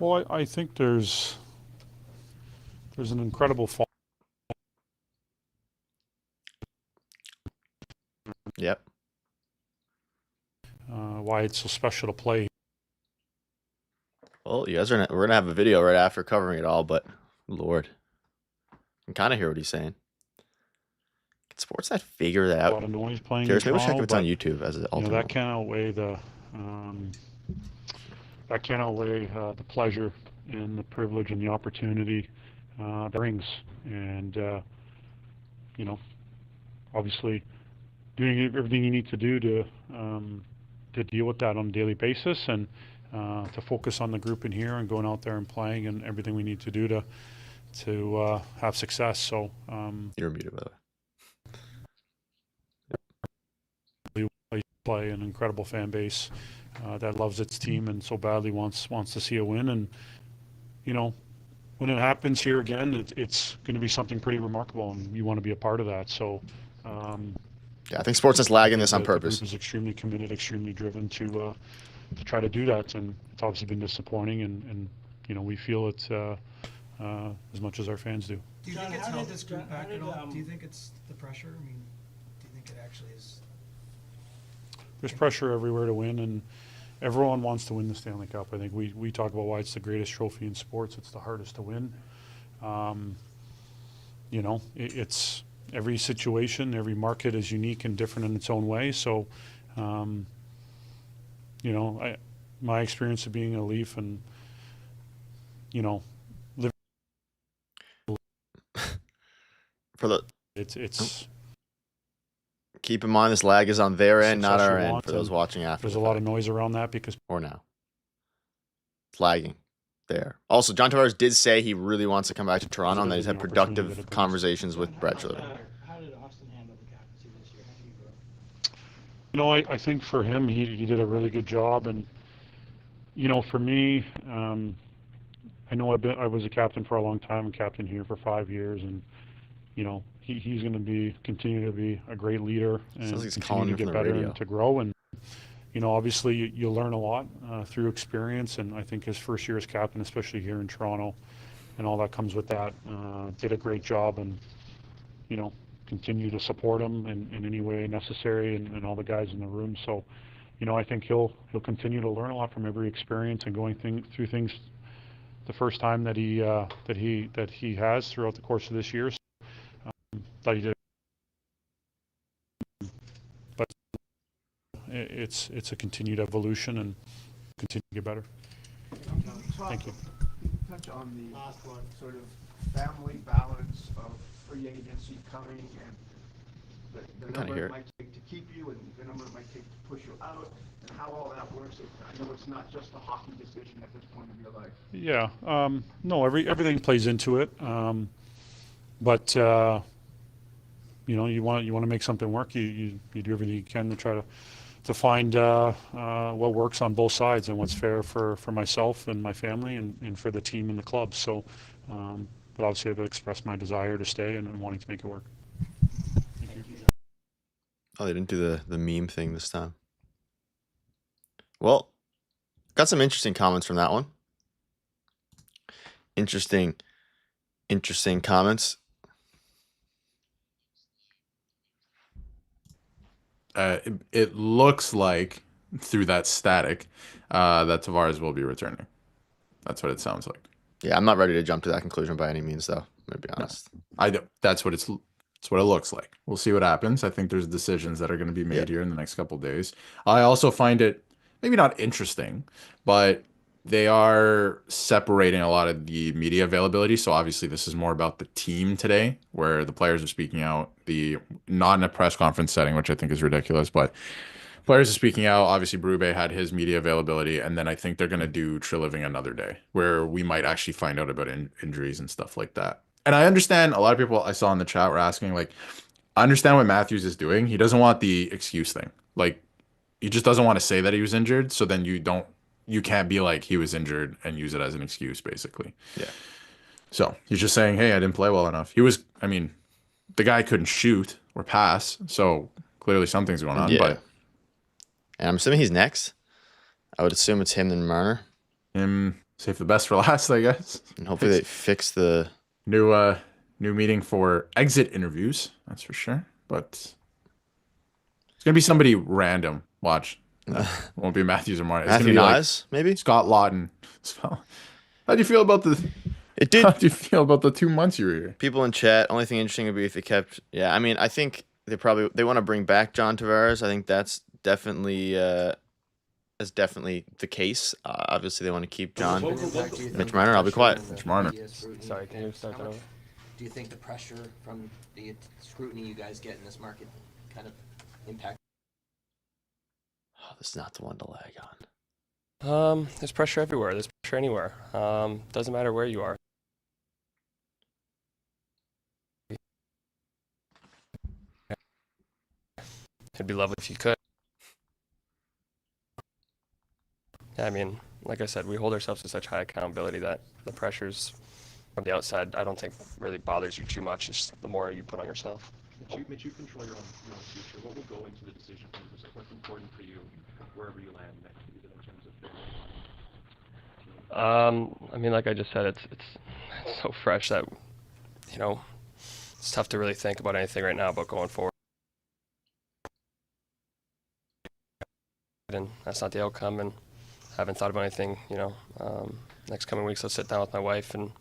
Well, I think there's an incredible fall. Yep. Why it's so special to play. Well, you guys we're gonna have a video right after covering it all, but Lord, I can kind of hear what he's saying. Can Sportsnet figure that out? A lot of noise playing. Curious, maybe we'll check if it's on Toronto, YouTube as an but, you know, alternate. that can't outweigh the pleasure and the privilege and the opportunity that brings, and you know, obviously doing everything you need to do to deal with that on a daily basis, and to focus on the group in here and going out there and playing and everything we need to do to have success. So you're muted, by the way. Play an incredible fan base that loves its team and so badly wants to see a win, and you know, when it happens here again, it's going to be something pretty remarkable, and you want to be a part of that. So yeah, I think Sportsnet's lagging this on purpose. The group is extremely committed, extremely driven to try to do that, and it's obviously been disappointing, and you know, we feel it as much as our fans do. Do you think it's held this group back at all? Do you think it's the pressure? I mean, do you think it actually is? There's pressure everywhere to win, and everyone wants to win the Stanley Cup. I think we talk about why it's the greatest trophy in sports. It's the hardest to win. You know, it's every situation, every market is unique and different in its own way. So, you know, my experience of being a Leaf and, you know, living for the it's. Keep in mind, this lag is on their end, not success our you end, want, for those and watching after. There's a lot of noise around that because or now. It's lagging there. Also, John Tavares did say he really wants to come back to Toronto and that he's had productive conversations with Brett Schroeder. How did Auston handle the captaincy this year? How did he grow? You know, I think for him, he did a really good job, and you know, for me, I know I was a captain for a long time, and captain here for 5 years, and you know, he's going to continue to be a great leader and Sounds like he's continue calling to you get from the better radio. and to grow. And you know, obviously you learn a lot through experience, and I think his first year as captain, especially here in Toronto, and all that comes with that, did a great job, and you know, continue to support him in any way necessary, and all the guys in the room. So, you know, I think he'll continue to learn a lot from every experience and going through things the first time that he has throughout the course of this year. So, thought he did, but it's a continued evolution and continue to get better. Thank you. Touch on the last one, sort of family balance of free agency coming and the number it might take to keep you and the number it might take to push you out, and how all that works. I know it's not just a hockey decision at this point of your life. Yeah, no, everything plays into it. But you know, you want to make something work. You do everything you can to try to find what works on both sides and what's fair for myself and my family and for the team and the club. So, but obviously, I've expressed my desire to stay and wanting to make it work. Oh, they didn't do the meme thing this time. Well, got some interesting comments from that one. Interesting comments. It looks like through that static that Tavares will be returning. That's what it sounds like. Yeah, I'm not ready to jump to that conclusion by any means, though. I'm gonna be honest. That's what it's what it looks like. We'll see what happens. I think there's decisions that are going to be made here in the next couple of days. I also find it maybe not interesting, but they are separating a lot of the media availability. So obviously this is more about the team today, where the players are speaking out, not in a press conference setting, which I think is ridiculous, but players are speaking out. Obviously Berube had his media availability, and then I think they're going to do Treliving another day where we might actually find out about injuries and stuff like that. And I understand a lot of people I saw in the chat were asking, like, I understand what Matthews is doing. He doesn't want the excuse thing. Like, he just doesn't want to say that he was injured. So then you can't be like he was injured and use it as an excuse, basically. Yeah. So he's just saying, hey, I didn't play well enough. I mean, the guy couldn't shoot or pass. So clearly something's going on. Yeah. But and I'm assuming he's next. I would assume it's him and Marner. Save the best for last, I guess. And hopefully they fix the new meeting for exit interviews. That's for sure. But it's gonna be somebody random. Watch. It won't be Matthews or Marner. It's Matthew gonna be Nyes, maybe? Scott Lawton. So, how do you feel about the? It did. How do you feel about the 2 months you were here? People in chat. Only thing interesting would be if they kept. Yeah, I mean, I think they want to bring back John Tavares. I think that's definitely the case. Obviously, they want to keep John. Mitch Marner. I'll be quiet. Mitch Marner. Sorry, can you start that over? Do you think the pressure from the scrutiny you guys get in this market kind of impact? Oh, this is not the one to lag on. There's pressure everywhere. There's pressure anywhere. Doesn't matter where you are. It'd be lovely if you could. Yeah, I mean, like I said, we hold ourselves to such high accountability that the pressures from the outside, I don't think really bothers you too much. It's the more you put on yourself. Mitch, you control your own future. What will go into the decision makers? What's important for you wherever you land next season in terms of I mean, like I just said, it's so fresh that, you know, it's tough to really think about anything right now about going forward. And that's not the outcome, and I haven't thought about anything, you know. Next coming weeks, I'll sit down with my wife and, you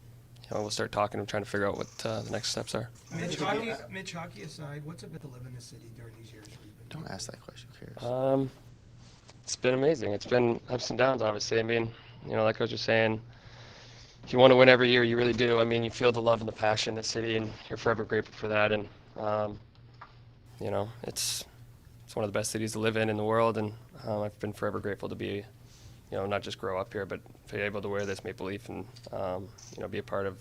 know, we'll start talking and trying to figure out what the next steps are. Mitch, hockey aside, what's it been to live in this city during these years? Don't ask that question, who cares? It's been amazing. It's been ups and downs, obviously. I mean, you know, like I was just saying, if you want to win every year, you really do. I mean, you feel the love and the passion in the city, and you're forever grateful for that. And, you know, it's one of the best cities to live in the world, and I've been forever grateful to be, you know, not just grow up here, but be able to wear this Maple Leaf and, you know, be a part of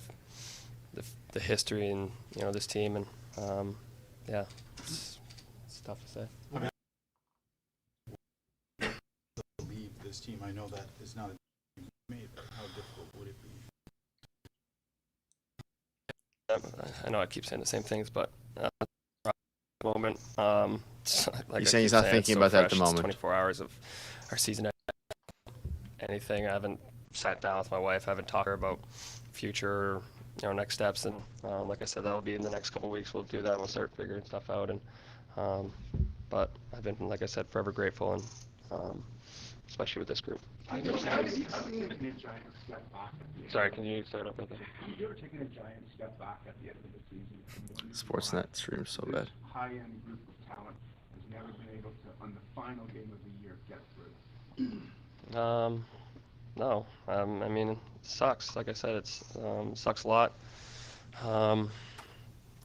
the history and, you know, this team. And, yeah, it's tough to say. Leave this team. I know that is not a team made, but how difficult would it be? I know I keep saying the same things, but at the moment, like You're saying he's not thinking about that at the it's moment. 24 hours of our season. Anything. I haven't sat down with my wife. I haven't talked to her about future, you know, next steps. And like I said, that'll be in the next couple of weeks. We'll do that. We'll start figuring stuff out. And but I've been, like I said, forever grateful, and especially with this group. Sorry, can you start up with that? You were taking a giant step back at the end of the season. Sportsnet streams so bad. High-end group of talent has never been able to, on the final game of the year, get through. No. I mean, it sucks. Like I said, it's sucks a lot. I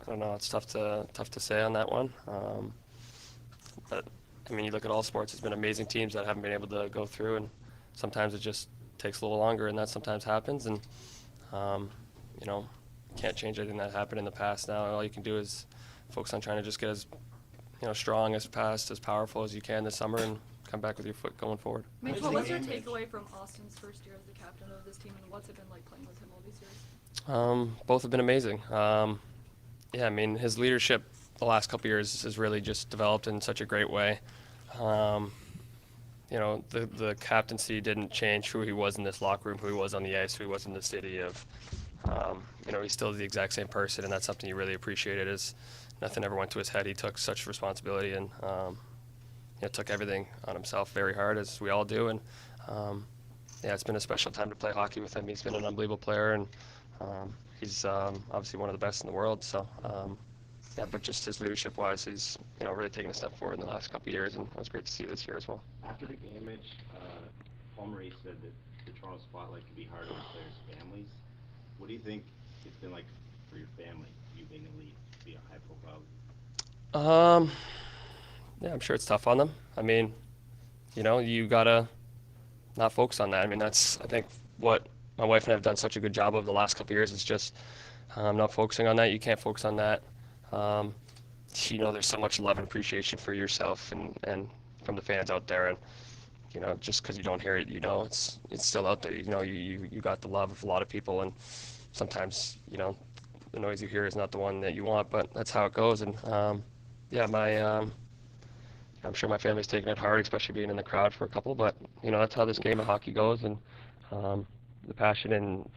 don't know. It's tough to say on that one. But I I mean, you look at all sports, there's been amazing teams that haven't been able to go through, and sometimes it just takes a little longer, and that sometimes happens. And, you know, can't change anything that happened in the past now. All you can do is focus on trying to just get as, you know, strong, as fast, as powerful as you can this summer and come back with your foot going forward. Mitch, what was your takeaway from Auston's first year as the captain of this team, and what's it been like playing with him all these years? Both have been amazing. Yeah, I mean, his leadership the last couple of years has really just developed in such a great way. You know, the captaincy didn't change who he was in this locker room, who he was on the ice, who he was in the city. You know, he's still the exact same person, and that's something you really appreciated. Is nothing ever went to his head. He took such responsibility and you know, took everything on himself very hard, as we all do. And yeah, it's been a special time to play hockey with him. He's been an unbelievable player, and he's obviously one of the best in the world. So yeah, but just his leadership-wise, he's, you know, really taken a step forward in the last couple of years, and it was great to see this year as well. After the game, Mitch, Palmer said that the Toronto spotlight could be hard on players' families. What do you think it's been like for your family, you being elite, be a high-profile? Yeah, I'm sure it's tough on them. I mean, you know, you gotta not focus on that. I mean, that's, I think, what my wife and I have done such a good job of the last couple of years, is just not focusing on that. You can't focus on that. You know, there's so much love and appreciation for yourself and from the fans out there, and you know, just because you don't hear it, you know, it's still out there. You know, you got the love of a lot of people, and sometimes, you know, the noise you hear is not the one that you want, but that's how it goes. And yeah, I'm sure my family's taking it hard, especially being in the crowd for a couple, but you know, that's how this game of hockey goes, and the passion and,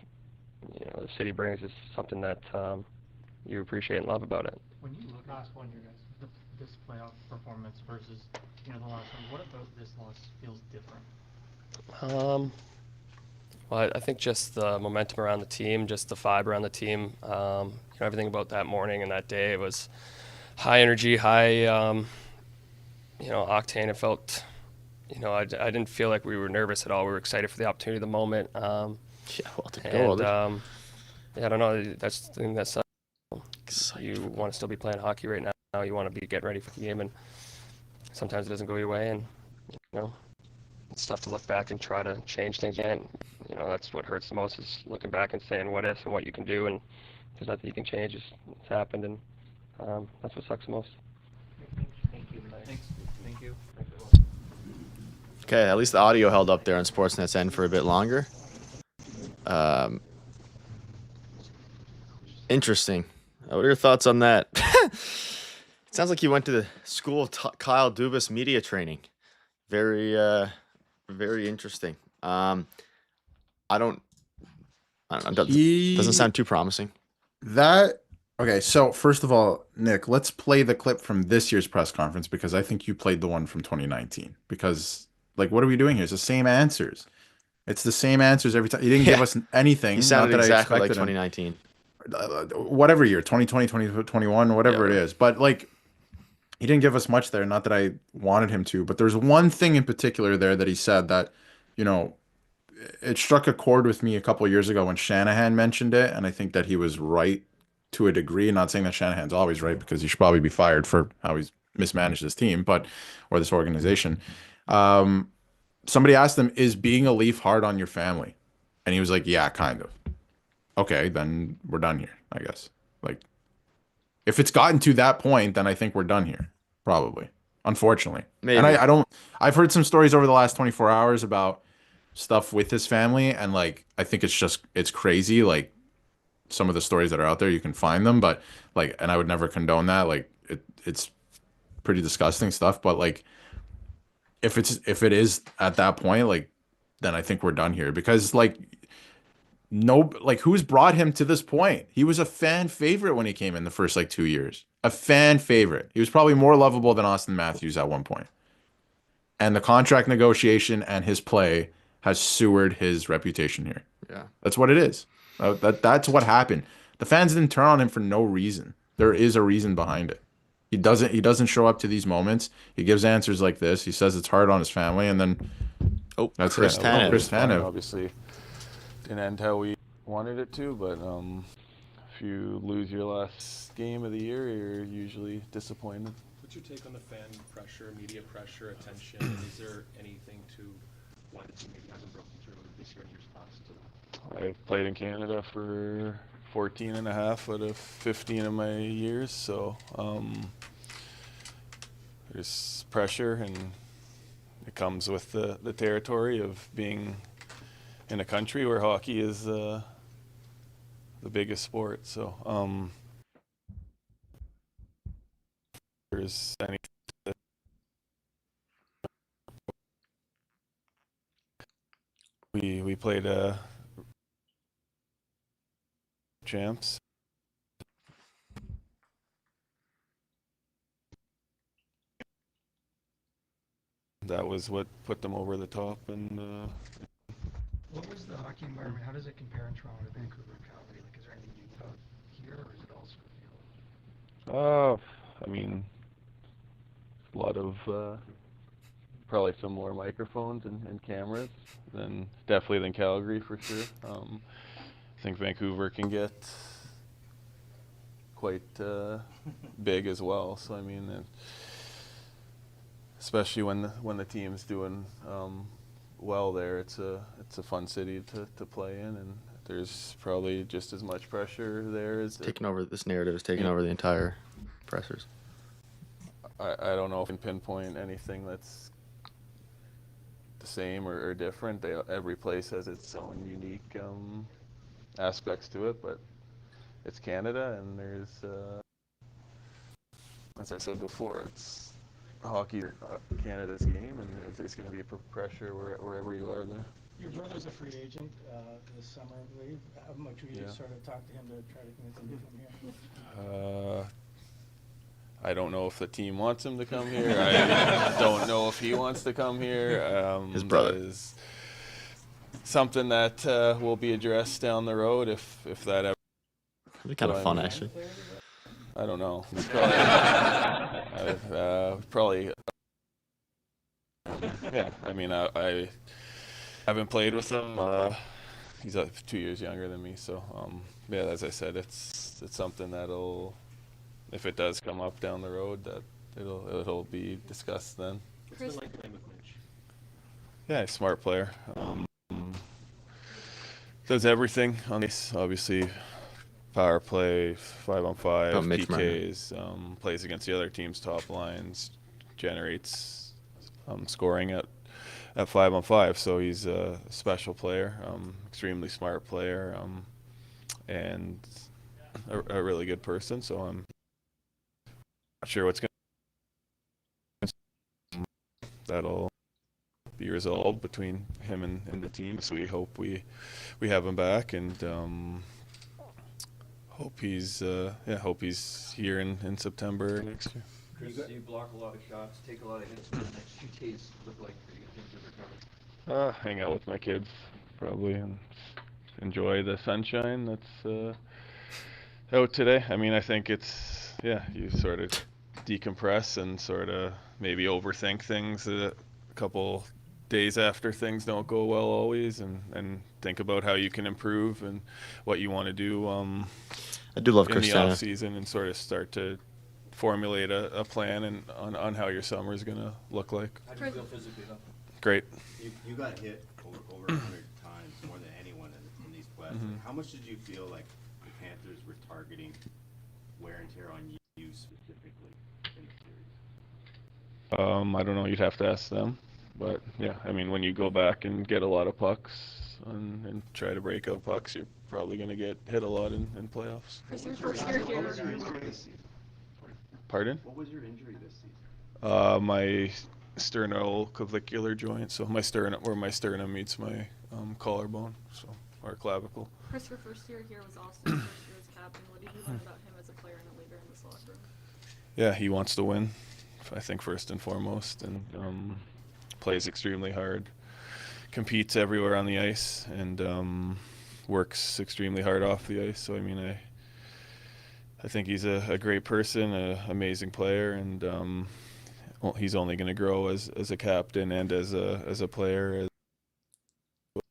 you know, the city brings is something that you appreciate and love about it. When you look at last one, you guys, this playoff performance versus, you know, the last one, what about this loss feels different? Well, I think just the momentum around the team, just the vibe around the team, you know, everything about that morning and that day, it was high energy, high, you know, octane. It felt, you know, I didn't feel like we were nervous at all. We were excited for the opportunity, the moment. Yeah, well, to and, go. Yeah, I don't know. That's the thing that's you want to still be playing hockey right now. You want to be getting ready for the game, and sometimes it doesn't go your way, and you know, it's tough to look back and try to change things. And you know, that's what hurts the most, is looking back and saying what if and what you can do, and there's nothing you can change. It's happened, and that's what sucks the most. Thank you. Thanks. Thank you. Okay, at least the audio held up there on Sportsnet's end for a bit longer. Interesting. What are your thoughts on that? It sounds like you went to the school of Kyle Dubas media training. Very, very interesting. Doesn't sound too promising. Okay, so first of all, Nick, let's play the clip from this year's press conference, because I think you played the one from 2019. Because, like, what are we doing here? It's the same answers. It's the same answers every time. You didn't give us anything. He sounded not that exactly I like expected 2019. Whatever year, 2020, 2021, whatever it is. But, like, he didn't give us much there. Not that I wanted him to. But there's one thing in particular there that he said that, you know, it struck a chord with me a couple of years ago when Shanahan mentioned it. And I think that he was right to a degree. Not saying that Shanahan's always right, because he should probably be fired for how he's mismanaged his team, or this organization. Somebody asked him, is being a Leaf hard on your family? And he was like, yeah, kind of. Okay, then we're done here, I guess. Like, if it's gotten to that point, then I think we're done here, probably, unfortunately. Maybe. And I've heard some stories over the last 24 hours about stuff with his family, and like, I think it's crazy. Like, some of the stories that are out there, you can find them, but like, and I would never condone that. Like, it's pretty disgusting stuff, but like, if it is at that point, like, then I think we're done here, because like, who's brought him to this point? He was a fan favorite when he came in the first like 2 years. A fan favorite. He was probably more lovable than Auston Matthews at one point. And the contract negotiation and his play has sewered his reputation here. Yeah. That's what it is. That's what happened. The fans didn't turn on him for no reason. There is a reason behind it. He doesn't show up to these moments. He gives answers like this. He says it's hard on his family, and then that's Chris it. Tanev. Chris Tanev. Obviously didn't end how we wanted it to, but if you lose your last game of the year, you're usually disappointed. But your take on the fan pressure, media pressure, attention, and is there anything to why the team maybe hasn't broken through this year and years past? I've played in Canada for 14 and a half out of 15 of my years, so there's pressure, and it comes with the territory of being in a country where hockey is the biggest sport. So there's any we played champs. That was what put them over the top, and What was the hockey environment? How does it compare in Toronto to Vancouver and Calgary? Like, is there anything you felt here, or is it all sort of I mean, a lot of probably some more microphones and cameras definitely than Calgary for sure. I think Vancouver can get quite big as well. So I mean, especially when the team's doing well there, it's a fun city to play in, and there's probably just as much pressure there as This narrative is taking over the entire pressers. I don't know if I can pinpoint anything that's the same or different. Every place has its own unique aspects to it, but it's Canada, and there's, as I said before, it's hockey, Canada's game, and there's going to be pressure wherever you are there. Your brother's a free agent this summer, I believe. How much will you sort of talk to him to try to convince him to come here? I don't know if the team wants him to come here. I don't know if he wants to come here. His brother. That is something that will be addressed down the road if that ever. It'd be kind of fun, actually. I don't know. Probably. Yeah, I mean, I haven't played with him. He's 2 years younger than me, so yeah. As I said, it's something that'll, if it does come up down the road, that it'll be discussed then. What's it been like playing with Mitch? Yeah, he's a smart player. Does everything on this, obviously. Power play, 5-on-5, Mitch PKs, plays against the other team's top lines, generates scoring at 5-on-5. So he's a special player, extremely smart player, and a really good person. So I'm not sure what's going to. That'll be resolved between him and the team. So we hope we have him back, and hope he's here in September next year. Chris, you block a lot of shots, take a lot of hits. What do the next few days look like for you things to recover? Hang out with my kids probably and enjoy the sunshine that's out today. I mean, I think it's you sort of decompress and sort of maybe overthink things a couple days after things don't go well always, and think about how you can improve and what you want to do I do love in the Christiana. off season, and sort of start to formulate a plan and on how your summer is going to look like. How do you feel physically though? Great. You got hit over 100 times, more than anyone in these playoffs. Mhm. How much did you feel like the Panthers were targeting wear and tear on you specifically in the series? I don't know. You'd have to ask them. But yeah, I mean, when you go back and get a lot of pucks and try to break up pucks, you're probably going to get hit a lot in playoffs. Chris, your first year here. Pardon? What was your injury this season? My sternoclavicular joint, so my sternum meets my collarbone, so or clavicle. Chris, your first year here was Auston, first year as captain. What did you learn about him as a player and a leader in this locker room? Yeah, he wants to win, I think, first and foremost, and plays extremely hard, competes everywhere on the ice, and works extremely hard off the ice. So I mean, I think he's a great person, an amazing player, and he's only going to grow as a captain and as a player. What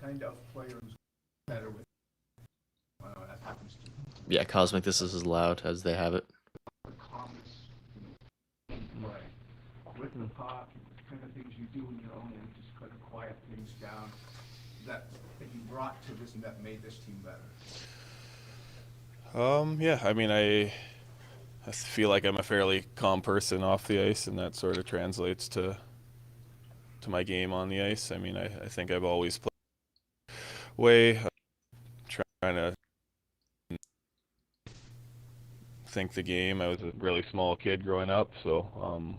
kind of players better with as happens to you? Yeah, Cosmic, this is as loud as they have it. With the pop, kind of things you do in your own end, just kind of quiet things down, that you brought to this and that made this team better? Yeah, I mean, I feel like I'm a fairly calm person off the ice, and that sort of translates to my game on the ice. I mean, I think I've always played way, trying to think the game. I was a really small kid growing up, so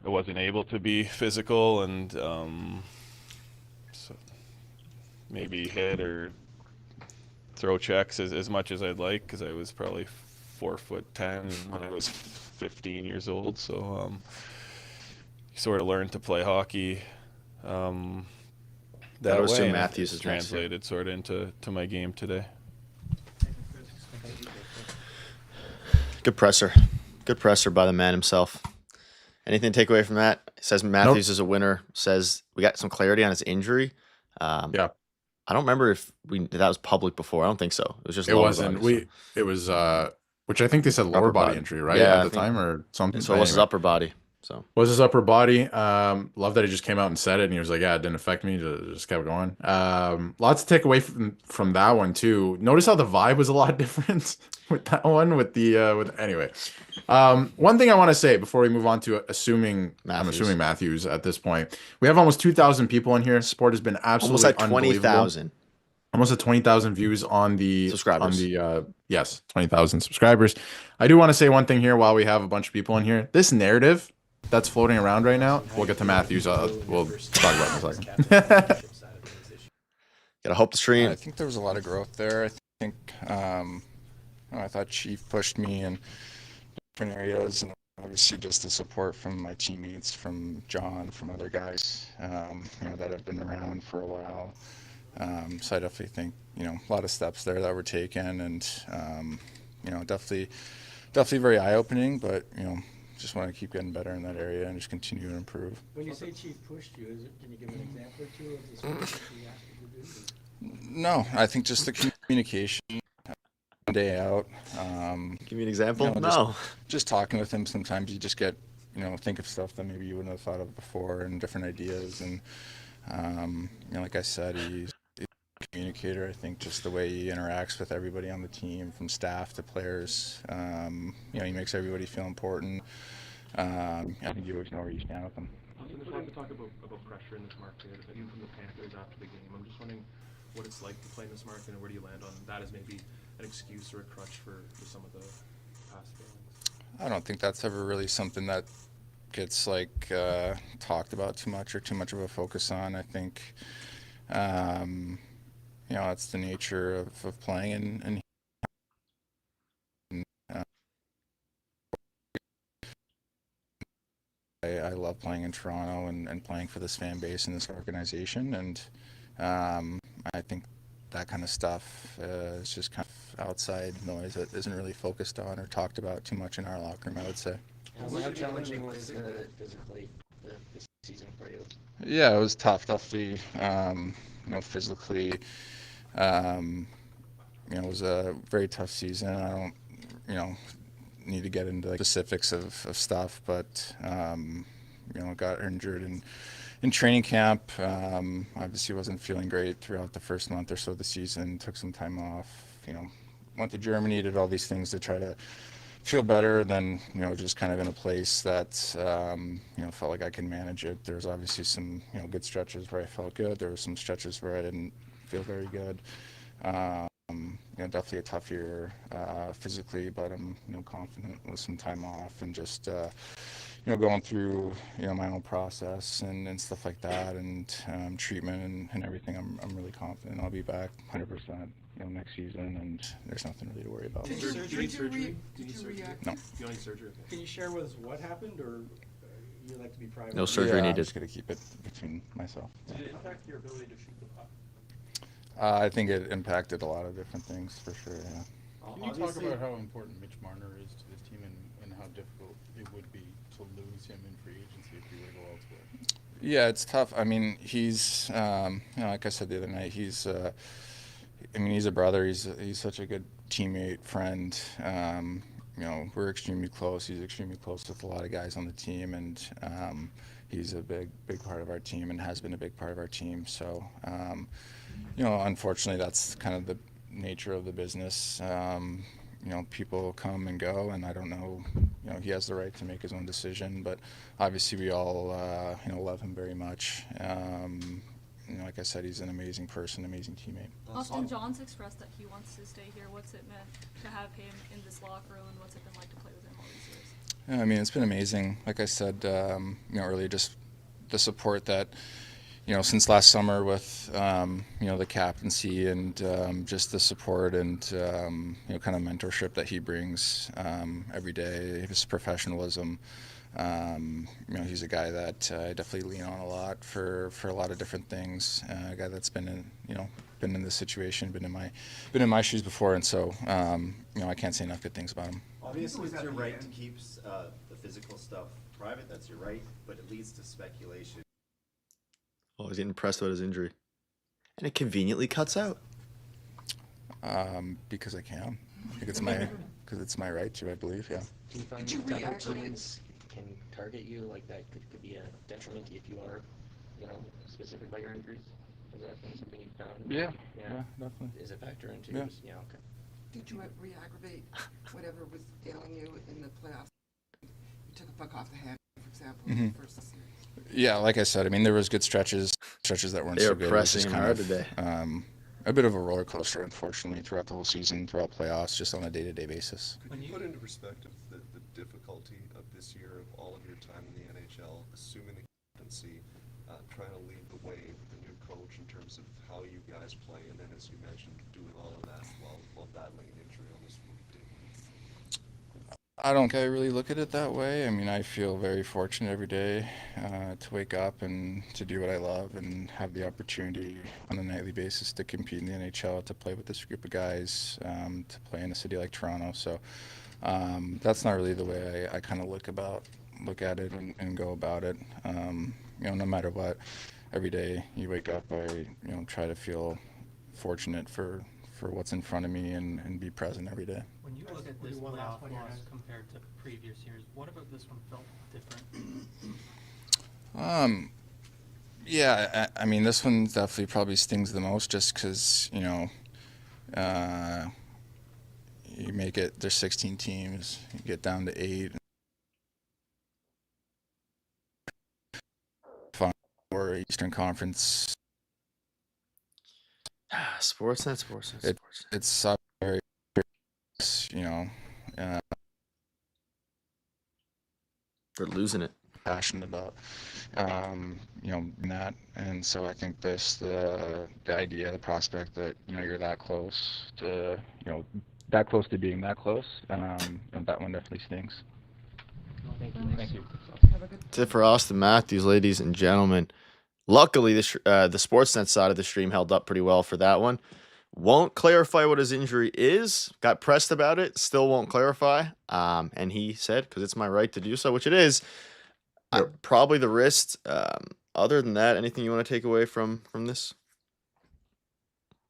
I wasn't able to be physical and so maybe hit or throw checks as much as I'd like, because I was probably 4'10" when I was 15 years old. So sort of learned to play hockey that was way, Jim and Matthews it's is next year. translated sort of into my game today. Good presser. Good presser by the man himself. Anything to take away from that? Says Matthews is a winner. Says we got some clarity on his injury. Yeah. I don't remember if that was public before. I don't think so. It was just It lower wasn't. body, It was which I think they said lower Upper body body. injury, right? Yeah, At I the think- time or something. So it was his upper body. So was his upper body. Love that he just came out and said it, and he was like, "Yeah, it didn't affect me." Just kept going. Lots to take away from that one too. Notice how the vibe was a lot different with that one. Anyway, one thing I want to say before we move on to I'm assuming Matthews at this point. We have almost 2,000 people in here. Support has been absolutely almost at 20,000. Almost at 20,000 views on the subscribers. Yes, 20,000 subscribers. I do want to say one thing here while we have a bunch of people in here. This narrative that's floating around right now, we'll get to Matthews. We'll talk about it in a second. Gotta hope the stream. I think there was a lot of growth there. I think I thought Chief pushed me in different areas, and obviously just the support from my teammates, from John, from other guys, that have been around for a while. So I definitely think, a lot of steps there that were taken, and, definitely very eye-opening, but, just want to keep getting better in that area and just continue to improve. When you say Chief pushed you, can you give an example or two of the sports that he asked you to do? No, I think just the communication, day out. Give me an example? Just talking with him, sometimes you just get, think of stuff that maybe you wouldn't have thought of before and different ideas. And, like I said, he's a communicator. I think just the way he interacts with everybody on the team, from staff to players, he makes everybody feel important. I think you always know where you stand with them. There's a lot to talk about pressure in this market, even from the Panthers after the game. I'm just wondering what it's like to play in this market, and where do you land on that as maybe an excuse or a crutch for some of the past failings? I don't think that's ever really something that gets talked about too much or too much of a focus on. I think that's the nature of playing and I love playing in Toronto and playing for this fan base and this organization, and I think that kind of stuff is just kind of outside noise that isn't really focused on or talked about too much in our locker room, I would say. How challenging was physically this season for you? Yeah, it was tough, definitely. Physically, it was a very tough season. I don't, need to get into specifics of stuff, but got injured in training camp. Obviously wasn't feeling great throughout the first month or so of the season. Took some time off. Went to Germany, did all these things to try to feel better. Then just kind of in a place that felt like I could manage it. There's obviously some good stretches where I felt good. There were some stretches where I didn't feel very good. Definitely a tough year physically, but I'm confident with some time off and just going through my own process and stuff like that, and treatment and everything. I'm really confident I'll be back 100% next season, and there's nothing really to worry about. Do you need surgery? No. You don't need surgery? Okay. Can you share with us what happened, or you like to be private? No surgery I'm needed. just gonna keep it between myself. Did it impact your ability to shoot the puck? I think it impacted a lot of different things for sure. Yeah. Can you talk about how important Mitch Marner is to this team and how difficult it would be to lose him in free agency if he were to go elsewhere? Yeah, it's tough. I mean, he's, like I said the other night, he's I mean, he's a brother. He's such a good teammate, friend. You know, we're extremely close. He's extremely close with a lot of guys on the team, and he's a big part of our team and has been a big part of our team. So, you know, unfortunately, that's kind of the nature of the business. You know, people come and go, and I don't know, you know, he has the right to make his own decision, but obviously we all, you know, love him very much. You know, like I said, he's an amazing person, amazing teammate. Austin, John's expressed that he wants to stay here. What's it meant to have him in this locker room, and what's it been like to play with him all these years? Yeah, I mean, it's been amazing. Like I said, you know, earlier, just the support that, you know, since last summer with, you know, the captaincy and just the support and, you know, kind of mentorship that he brings every day, his professionalism. You know, he's a guy that I definitely lean on a lot for a lot of different things. A guy that's been in, you know, been in this situation, been in my shoes before, and so, you know, I can't say enough good things about him. Obviously, it's your right to keep the physical stuff private. That's your right, but it leads to speculation. Oh, he's getting pressed about his injury. And it conveniently cuts out. Because I can. Because it's my right to, I believe, yeah. Do you find that teams can target you like that could be a detriment if you are, you know, specific about your injuries? Is that something you found? Yeah, definitely. Is it factor into Yeah. Yeah, okay. Did you re-aggravate whatever was ailing you in the playoffs? You took a puck off the hand, for example, in the first series. Yeah, like I said, I mean, there was good stretches that weren't They so were good. It was pressing just him kind hard of, today. a bit of a roller coaster, unfortunately, throughout the whole season, throughout playoffs, just on a day-to-day basis. Could you put into perspective the difficulty of this year of all of your time in the NHL, assuming the captaincy, trying to lead the way with the new coach in terms of how you guys play, and then, as you mentioned, doing all of that while battling an injury on this week? I don't really look at it that way. I mean, I feel very fortunate every day to wake up and to do what I love and have the opportunity on a nightly basis to compete in the NHL, to play with this group of guys, to play in a city like Toronto. So that's not really the way I kind of look at it and go about it. You know, no matter what, every day you wake up, I try to feel fortunate for what's in front of me and be present every day. When you look at this playoff loss compared to previous years, what about this one felt different? Yeah, I mean, this one definitely probably stings the most just because, you know, you make it, there's 16 teams, you get down to 8. Or Eastern Conference. Sportsnet. It's very, you know, they're losing it. Passionate about, you know, that, and so I think the idea, the prospect that, you know, you're that close to, you know, that close to being that close, and that one definitely stings. Thank you. That's it for Austin Matthews, ladies and gentlemen. Luckily, the Sportsnet side of the stream held up pretty well for that one. Won't clarify what his injury is. Got pressed about it. Still won't clarify. And he said, because it's my right to do so, which it is, probably the wrist. Other than that, anything you want to take away from this?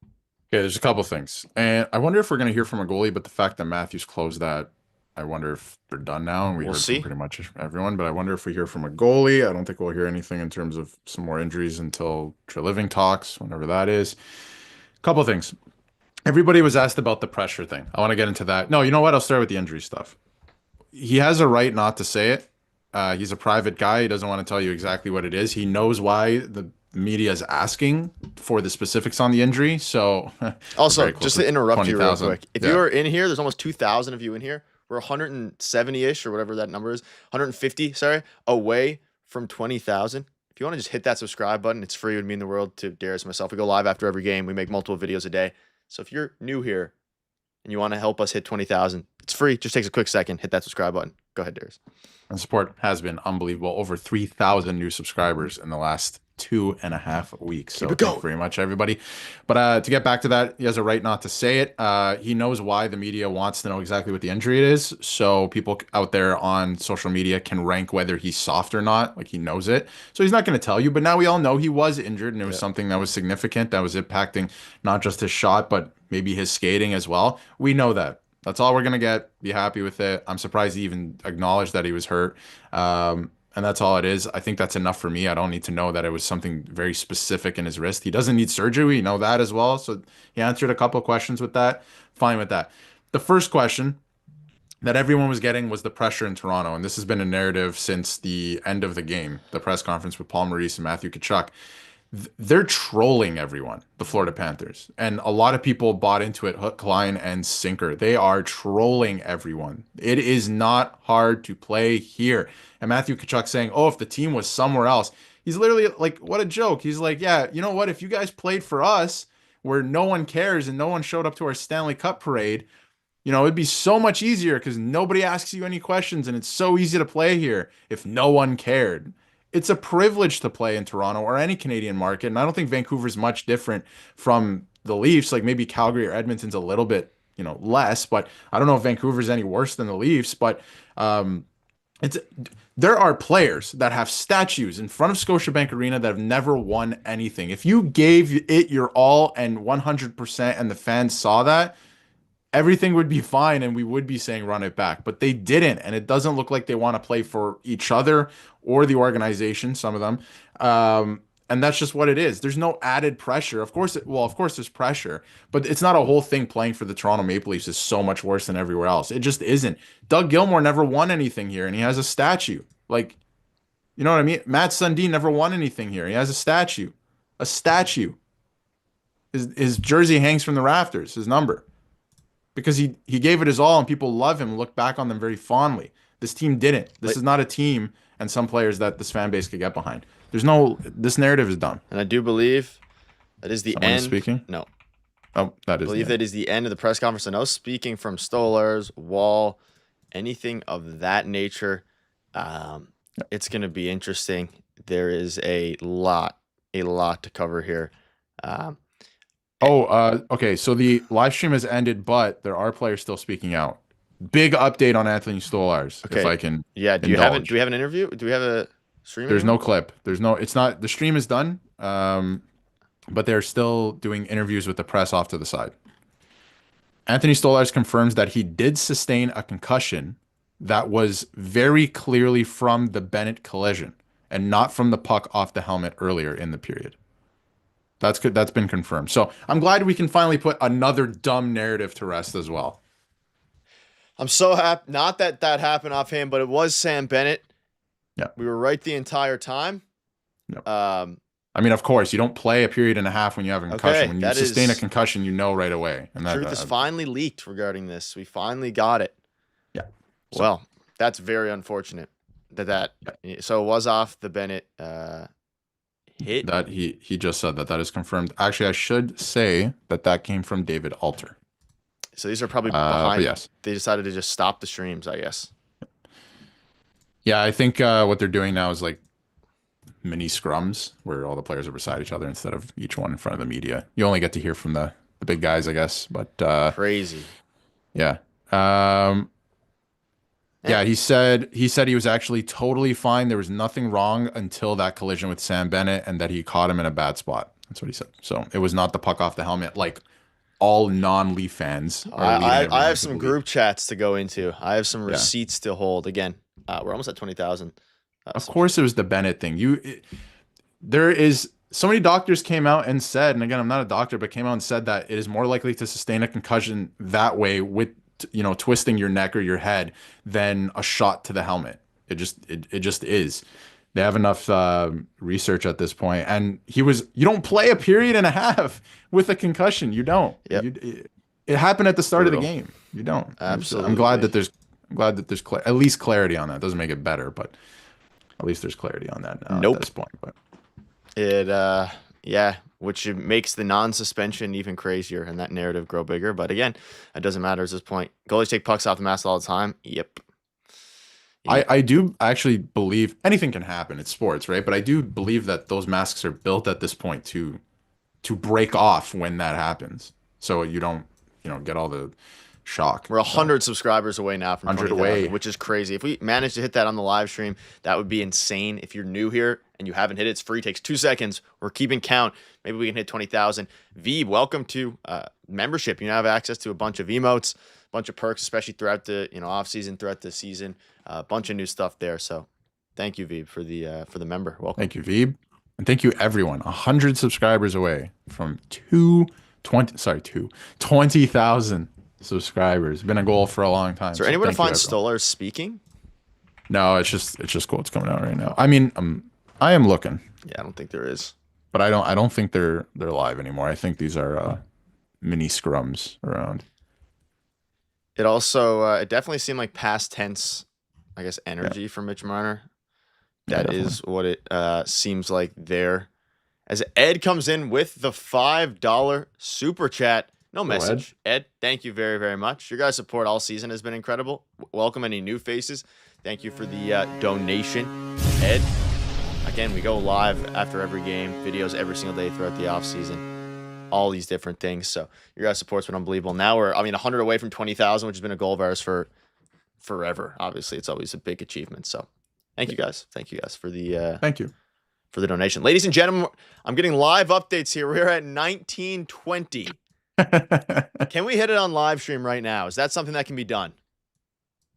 Okay, there's a couple things. And I wonder if we're going to hear from a goalie, but the fact that Matthews closed that, I wonder if they're done now. And we We'll heard see. from pretty much everyone, but I wonder if we hear from a goalie. I don't think we'll hear anything in terms of some more injuries until Treliving talks, whenever that is. Couple things. Everybody was asked about the pressure thing. I want to get into that. No, you know what? I'll start with the injury stuff. He has a right not to say it. He's a private guy. He doesn't want to tell you exactly what it is. He knows why the media is asking for the specifics on the injury. So Also, just to interrupt you real 20,000. quick, if you are in here, there's almost 2,000 of you in here. We're 170-ish or whatever that number is, 150, sorry, away from 20,000. If you want to just hit that subscribe button, it's free. It would mean the world to Darius and myself. We go live after every game. We make multiple videos a day. So if you're new here and you want to help us hit 20,000, it's free. Just takes a quick second. Hit that subscribe button. Go ahead, Darius. And support has been unbelievable. Over 3,000 new subscribers in the last 2.5 weeks. So Keep it thank you going. very much, everybody. But to get back to that, he has a right not to say it. He knows why the media wants to know exactly what the injury is. So people out there on social media can rank whether he's soft or not. Like, he knows it. So he's not going to tell you. But now we all know he was injured, and it was something that was significant, that was impacting not just his shot, but maybe his skating as well. We know that. That's all we're going to get. Be happy with it. I'm surprised he even acknowledged that he was hurt. And that's all it is. I think that's enough for me. I don't need to know that it was something very specific in his wrist. He doesn't need surgery. We know that as well. So he answered a couple of questions with that. Fine with that. The first question that everyone was getting was the pressure in Toronto. And this has been a narrative since the end of the game, the press conference with Paul Maurice and Matthew Tkachuk. They're trolling everyone, the Florida Panthers. And a lot of people bought into it, hook, line, and sinker. They are trolling everyone. It is not hard to play here. And Matthew Tkachuk saying, oh, if the team was somewhere else. He's literally like, what a joke. He's like, yeah, you know what? If you guys played for us where no one cares and no one showed up to our Stanley Cup parade, you know, it'd be so much easier because nobody asks you any questions and it's so easy to play here if no one cared. It's a privilege to play in Toronto or any Canadian market. And I don't think Vancouver's much different from the Leafs. Like, maybe Calgary or Edmonton's a little bit, you know, less, but I don't know if Vancouver's any worse than the Leafs. But there are players that have statues in front of Scotiabank Arena that have never won anything. If you gave it your all and 100% and the fans saw that, everything would be fine and we would be saying run it back. But they didn't, and it doesn't look like they want to play for each other or the organization, some of them. And that's just what it is. There's no added pressure. Of course, of course there's pressure, but it's not a whole thing. Playing for the Toronto Maple Leafs is so much worse than everywhere else. It just isn't. Doug Gilmour never won anything here, and he has a statue. Like, you know what I mean? Matt Sundin never won anything here. He has a statue. A statue. His jersey hangs from the rafters, his number. Because he gave it his all and people love him and look back on them very fondly. This team didn't. This is not a team and some players that this fan base could get behind. This narrative is dumb. And I do believe that is the Someone end. is speaking? No. Oh, that is. I believe that is the end of the press conference. And no speaking from Stolarz, Wall, anything of that nature. It's going to be interesting. There is a lot to cover here. Okay. So the live stream has ended, but there are players still speaking out. Big update on Anthony Stolarz, if I can. Yeah. Do we have an interview? Do we have a stream? There's no clip. It's not, the stream is done. But they're still doing interviews with the press off to the side. Anthony Stolarz confirms that he did sustain a concussion that was very clearly from the Bennett collision and not from the puck off the helmet earlier in the period. That's good. That's been confirmed. So I'm glad we can finally put another dumb narrative to rest as well. I'm so happy. Not that happened offhand, but it was Sam Bennett. Yeah. We were right the entire time. Yep. I mean, of course, you don't play a period and a half when you have a concussion. When you sustain a concussion, you know right away. And truth is finally leaked regarding this. We finally got it. Yeah. So, well, that's very unfortunate. So it was off the Bennett hit. That he just said that is confirmed. Actually, I should say that came from David Alter. So these are probably behind. Yes. They decided to just stop the streams, I guess. Yeah, I think what they're doing now is like mini scrums where all the players are beside each other instead of each one in front of the media. You only get to hear from the big guys, I guess. But crazy. Yeah. Yeah, he said he was actually totally fine. There was nothing wrong until that collision with Sam Bennett and that he caught him in a bad spot. That's what he said. So it was not the puck off the helmet like all non-Leaf fans are. I have some group chats to go into. I have some receipts to hold. Again, we're almost at 20,000. Of course it was the Bennett thing. There is so many doctors came out and said, and again, I'm not a doctor, but came out and said that it is more likely to sustain a concussion that way with, you know, twisting your neck or your head than a shot to the helmet. It just is. They have enough research at this point. And you don't play a period and a half with a concussion. You don't. Yep. It happened at the start of the game. You don't. Absolutely. I'm glad that there's at least clarity on that. Doesn't make it better, but at least there's clarity on that now at this point. But which makes the non-suspension even crazier and that narrative grow bigger. But again, it doesn't matter at this point. Goalies take pucks off the mask all the time. Yep. I do actually believe anything can happen. It's sports, right? But I do believe that those masks are built at this point to break off when that happens, so you don't get all the shock. We're 100 subscribers away now from 100 20,000, away. which is crazy. If we manage to hit that on the live stream, that would be insane. If you're new here and you haven't hit it, it's free. It takes 2 seconds. We're keeping count. Maybe we can hit 20,000. Veeb, welcome to membership. You now have access to a bunch of emotes, a bunch of perks, especially throughout the off season, throughout the season. A bunch of new stuff there. So thank you, Veeb, for the member. Welcome. Thank you, Veeb, and thank you everyone. 100 subscribers away from 20,000 subscribers. Been a goal for a long time. Is there anyone to thank you, find everyone. Stolar speaking? No, it's just quotes coming out right now. I mean, I am looking. Yeah, I don't think there is. But I don't think they're live anymore. I think these are mini scrums around. It also it definitely seemed like past tense, I guess, energy from Mitch Marner. That is what it seems like there. As Ed comes in with the $5 super chat. No message. Ed, thank you very, very much. Your guys' support all season has been incredible. Welcome any new faces. Thank you for the donation. Ed, again, we go live after every game, videos every single day throughout the offseason, all these different things. So your guys' support's been unbelievable. Now we're, 100 away from 20,000, which has been a goal of ours for forever. Obviously, it's always a big achievement. So thank you guys. Thank you guys for the thank you for the donation. Ladies and gentlemen, I'm getting live updates here. We're at 1920. Can we hit it on live stream right now? Is that something that can be done?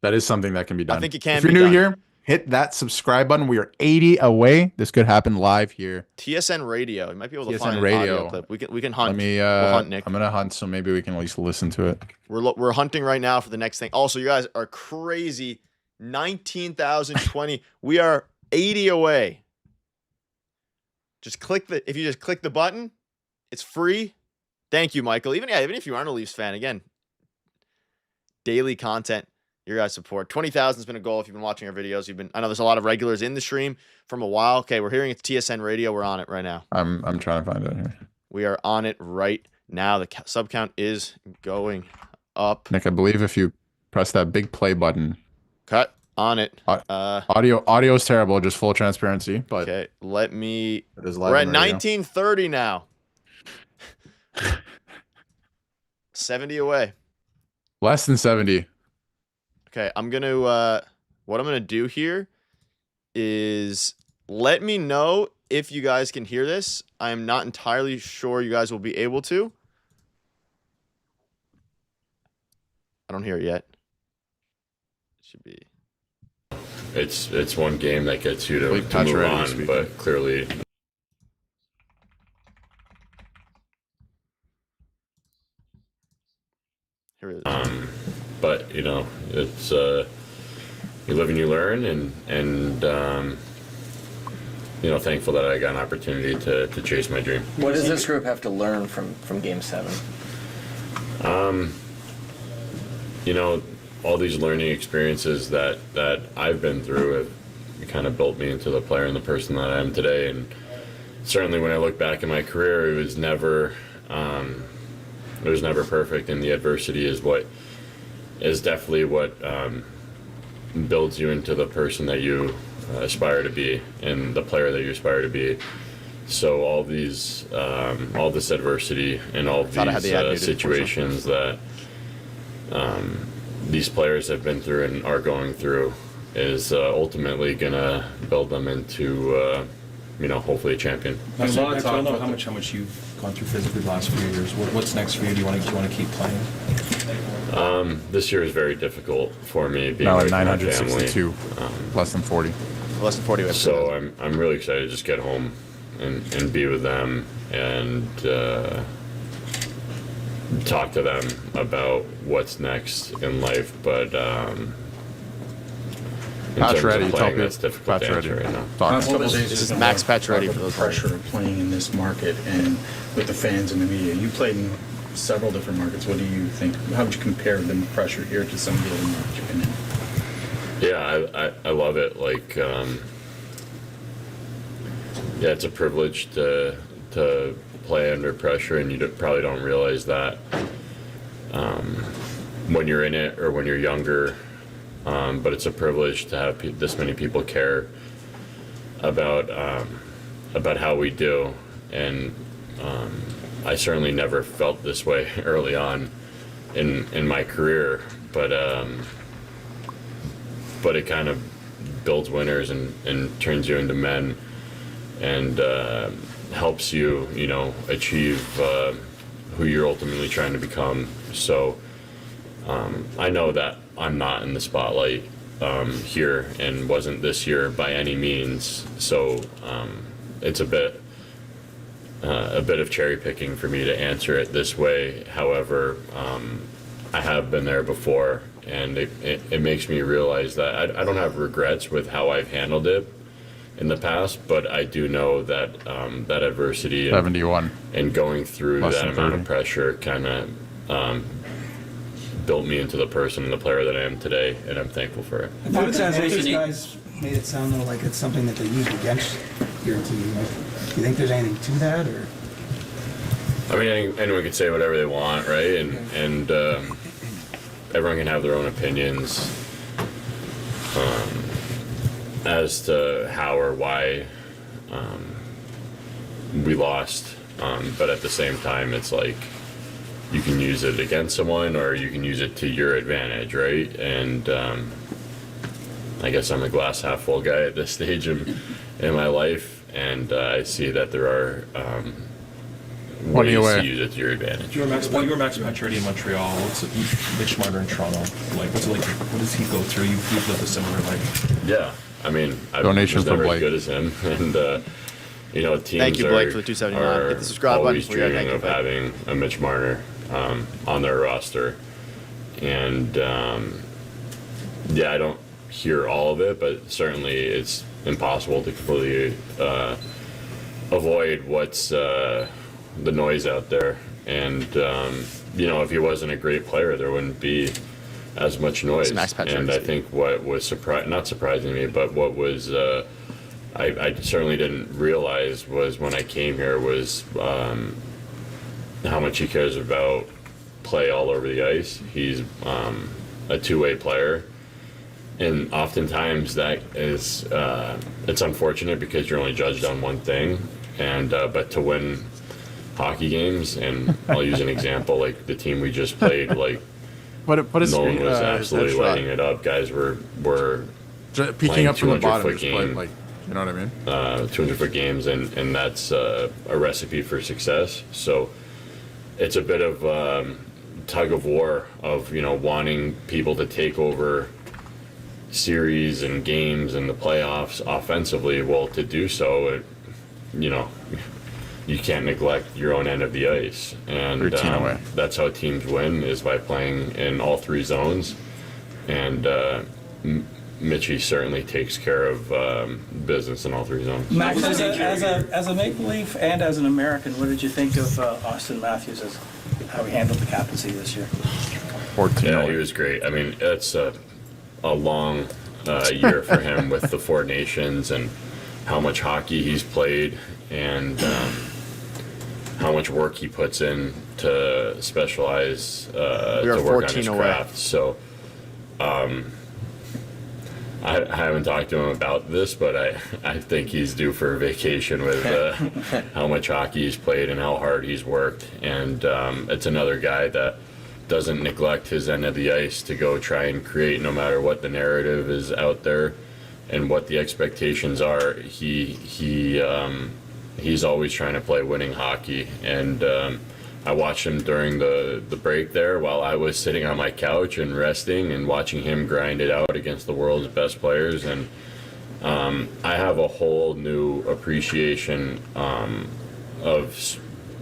That is something that can be done. I think it can If you're be new done. here, hit that subscribe button. We are 80 away. This could happen live here. TSN Radio. You might be able to TSN find an Radio. audio clip. We can hunt. Let me. We'll hunt, Nick. I'm gonna hunt, so maybe we can at least listen to it. We're hunting right now for the next thing. Also, you guys are crazy. 19,020. We are 80 away. If you just click the button, it's free. Thank you, Michael. Even if you aren't a Leafs fan, again, daily content, your guys' support. 20,000 has been a goal. If you've been watching our videos, I know there's a lot of regulars in the stream from a while. Okay, we're hearing it's TSN Radio. We're on it right now. I'm trying to find it here. We are on it right now. The sub count is going up. Nick, I believe if you press that big play button. Cut on it. Audio is terrible. Just full transparency. But okay, let me. It is live We're at on radio. 1930 now. 70 away. Less than 70. Okay, what I'm gonna do here is let me know if you guys can hear this. I am not entirely sure you guys will be able to. I don't hear it yet. It should be. It's one game that gets you to move Pacioretty on, speaking. but clearly. Here it is. But it's you live and you learn, and thankful that I got an opportunity to chase my dream. What does this group have to learn from Game 7? All these learning experiences that I've been through have kind of built me into the player and the person that I am today. And certainly when I look back in my career, it was never perfect, and the adversity is definitely what builds you into the person that you aspire to be and the player that you aspire to be. So all this adversity and all these situations that these players have been through and are going through is ultimately gonna build them into hopefully a champion. There's a lot of talk about how much you've gone through physically the last few years. What's next for you? Do you want to keep playing? This year is very difficult for me being No, away at from my family. 962. Less than 40. Less than 40. So I'm really excited to just get home and be with them and talk to them about what's next in life. But in terms of Pacioretty, playing, that's difficult to answer right now. This is Max Pacioretty for those pressure of playing in this market and with the fans and the media. You played in several different markets. What do you think? How would you compare the pressure here to some of the other markets you've been in? Yeah, I love it. Like, it's a privilege to play under pressure, and you probably don't realize that when you're in it or when you're younger. but it's a privilege to have this many people care about how we do, and I certainly never felt this way early on in my career, but it kind of builds winners and turns you into men, and helps you, achieve who you're ultimately trying to become. So I know that I'm not in the spotlight here, and wasn't this year by any means. So it's a bit of cherry picking for me to answer it this way. However, I have been there before, and it makes me realize that I don't have regrets with how I've handled it in the past, but I do know that that adversity 71 and going through Less that than amount 30. of pressure kind of built me into the person and the player that I am today, and I'm thankful for it. These guys made it sound though like it's something that they use against your team. Like, do you think there's anything to that, or? I mean, anyone can say whatever they want, right? And everyone can have their own opinions as to how or why we lost. But at the same time, it's like you can use it against someone, or you can use it to your advantage, right? And I guess I'm a glass half full guy at this stage in my life, and I see that there are ways to use it to your advantage. You were Max Pacioretty in Montreal. What's it, Mitch Marner in Toronto? Like, what's it like? What does he go through? You've lived a similar life. Yeah, I mean, I Donation was from never as Blake. good as him, and teams Thank you, Blake, are, for the 279. are Hit the subscribe button always for you. Thank dreaming you, of Blake. having a Mitch Marner on their roster, and I don't hear all of it, but certainly it's impossible to completely avoid what's the noise out there. And if he wasn't a great player, there wouldn't be as much noise. And I think what was not surprising me, but what was I certainly didn't realize was when I came here was how much he cares about play all over the ice. He's a two-way player, and oftentimes that is it's unfortunate because you're only judged on one thing, and but to win hockey games, and I'll use an example like the team we just played, like Put a no one screen, was his absolutely headshot. lighting it up. Guys were Peeking playing up from the 200 bottom, foot just play, game, like, you know what I mean? 200-foot games, and that's a recipe for success. So it's a bit of tug of war of wanting people to take over series and games and the playoffs offensively. Well, to do so, you can't neglect your own end of the ice, and Routine away. that's how teams win, is by playing in all three zones. And Mitchie certainly takes care of business in all three zones. Max, as a Maple Leaf and as an American, what did you think of Auston Matthews, as how he handled the captaincy this year? Yeah, he was great. I mean, it's a long year for him with the Four Nations and how much hockey he's played, and how much work he puts in to specialize We are to work on 14 his away. craft. So I haven't talked to him about this, but I think he's due for a vacation with how much hockey he's played and how hard he's worked. And it's another guy that doesn't neglect his end of the ice to go try and create, no matter what the narrative is out there and what the expectations are. He's always trying to play winning hockey. And I watched him during the break there while I was sitting on my couch and resting, and watching him grind it out against the world's best players. And I have a whole new appreciation of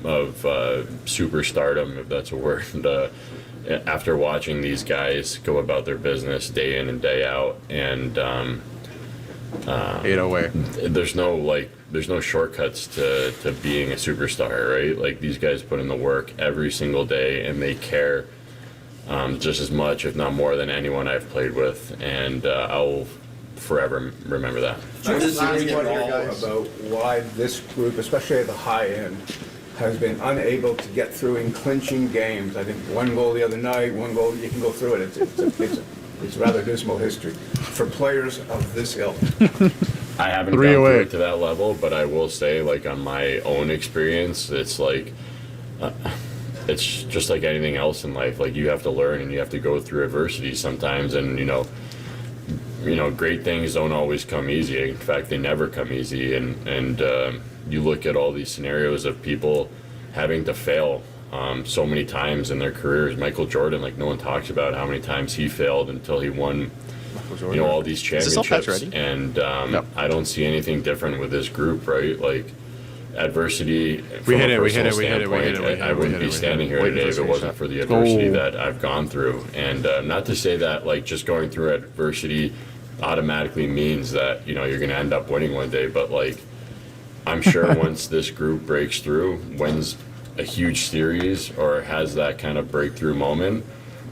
superstardom, if that's a word, after watching these guys go about their business day in and day out. And 808. There's no shortcuts to being a superstar, right? Like, these guys put in the work every single day, and they care just as much, if not more, than anyone I've played with. And I'll forever remember that. Just hearing at all about why this group, especially at the high end, has been unable to get through in clinching games. I think one goal the other night, one goal, you can go through it. It's It's rather dismal history for players of this ilk. I haven't gone through it to that level, but I will say, like, on my own experience, it's like, it's just like anything else in life. Like, you have to learn and you have to go through adversity sometimes, and you know, great things don't always come easy. In fact, they never come easy. And you look at all these scenarios of people having to fail so many times in their careers. Michael Jordan, like, no one talks about how many times he failed until he won, you know, all these championships. And I don't see anything different with this group, right? Like, adversity. We from hit a it, we hit personal it, we hit it, we hit it, standpoint, I wouldn't be standing here today if it wasn't for the adversity that I've gone through. And not to say that, like, just going through adversity automatically means that, you know, you're going to end up winning one day, but, like, I'm sure once this group breaks through, wins a huge series or has that kind of breakthrough moment,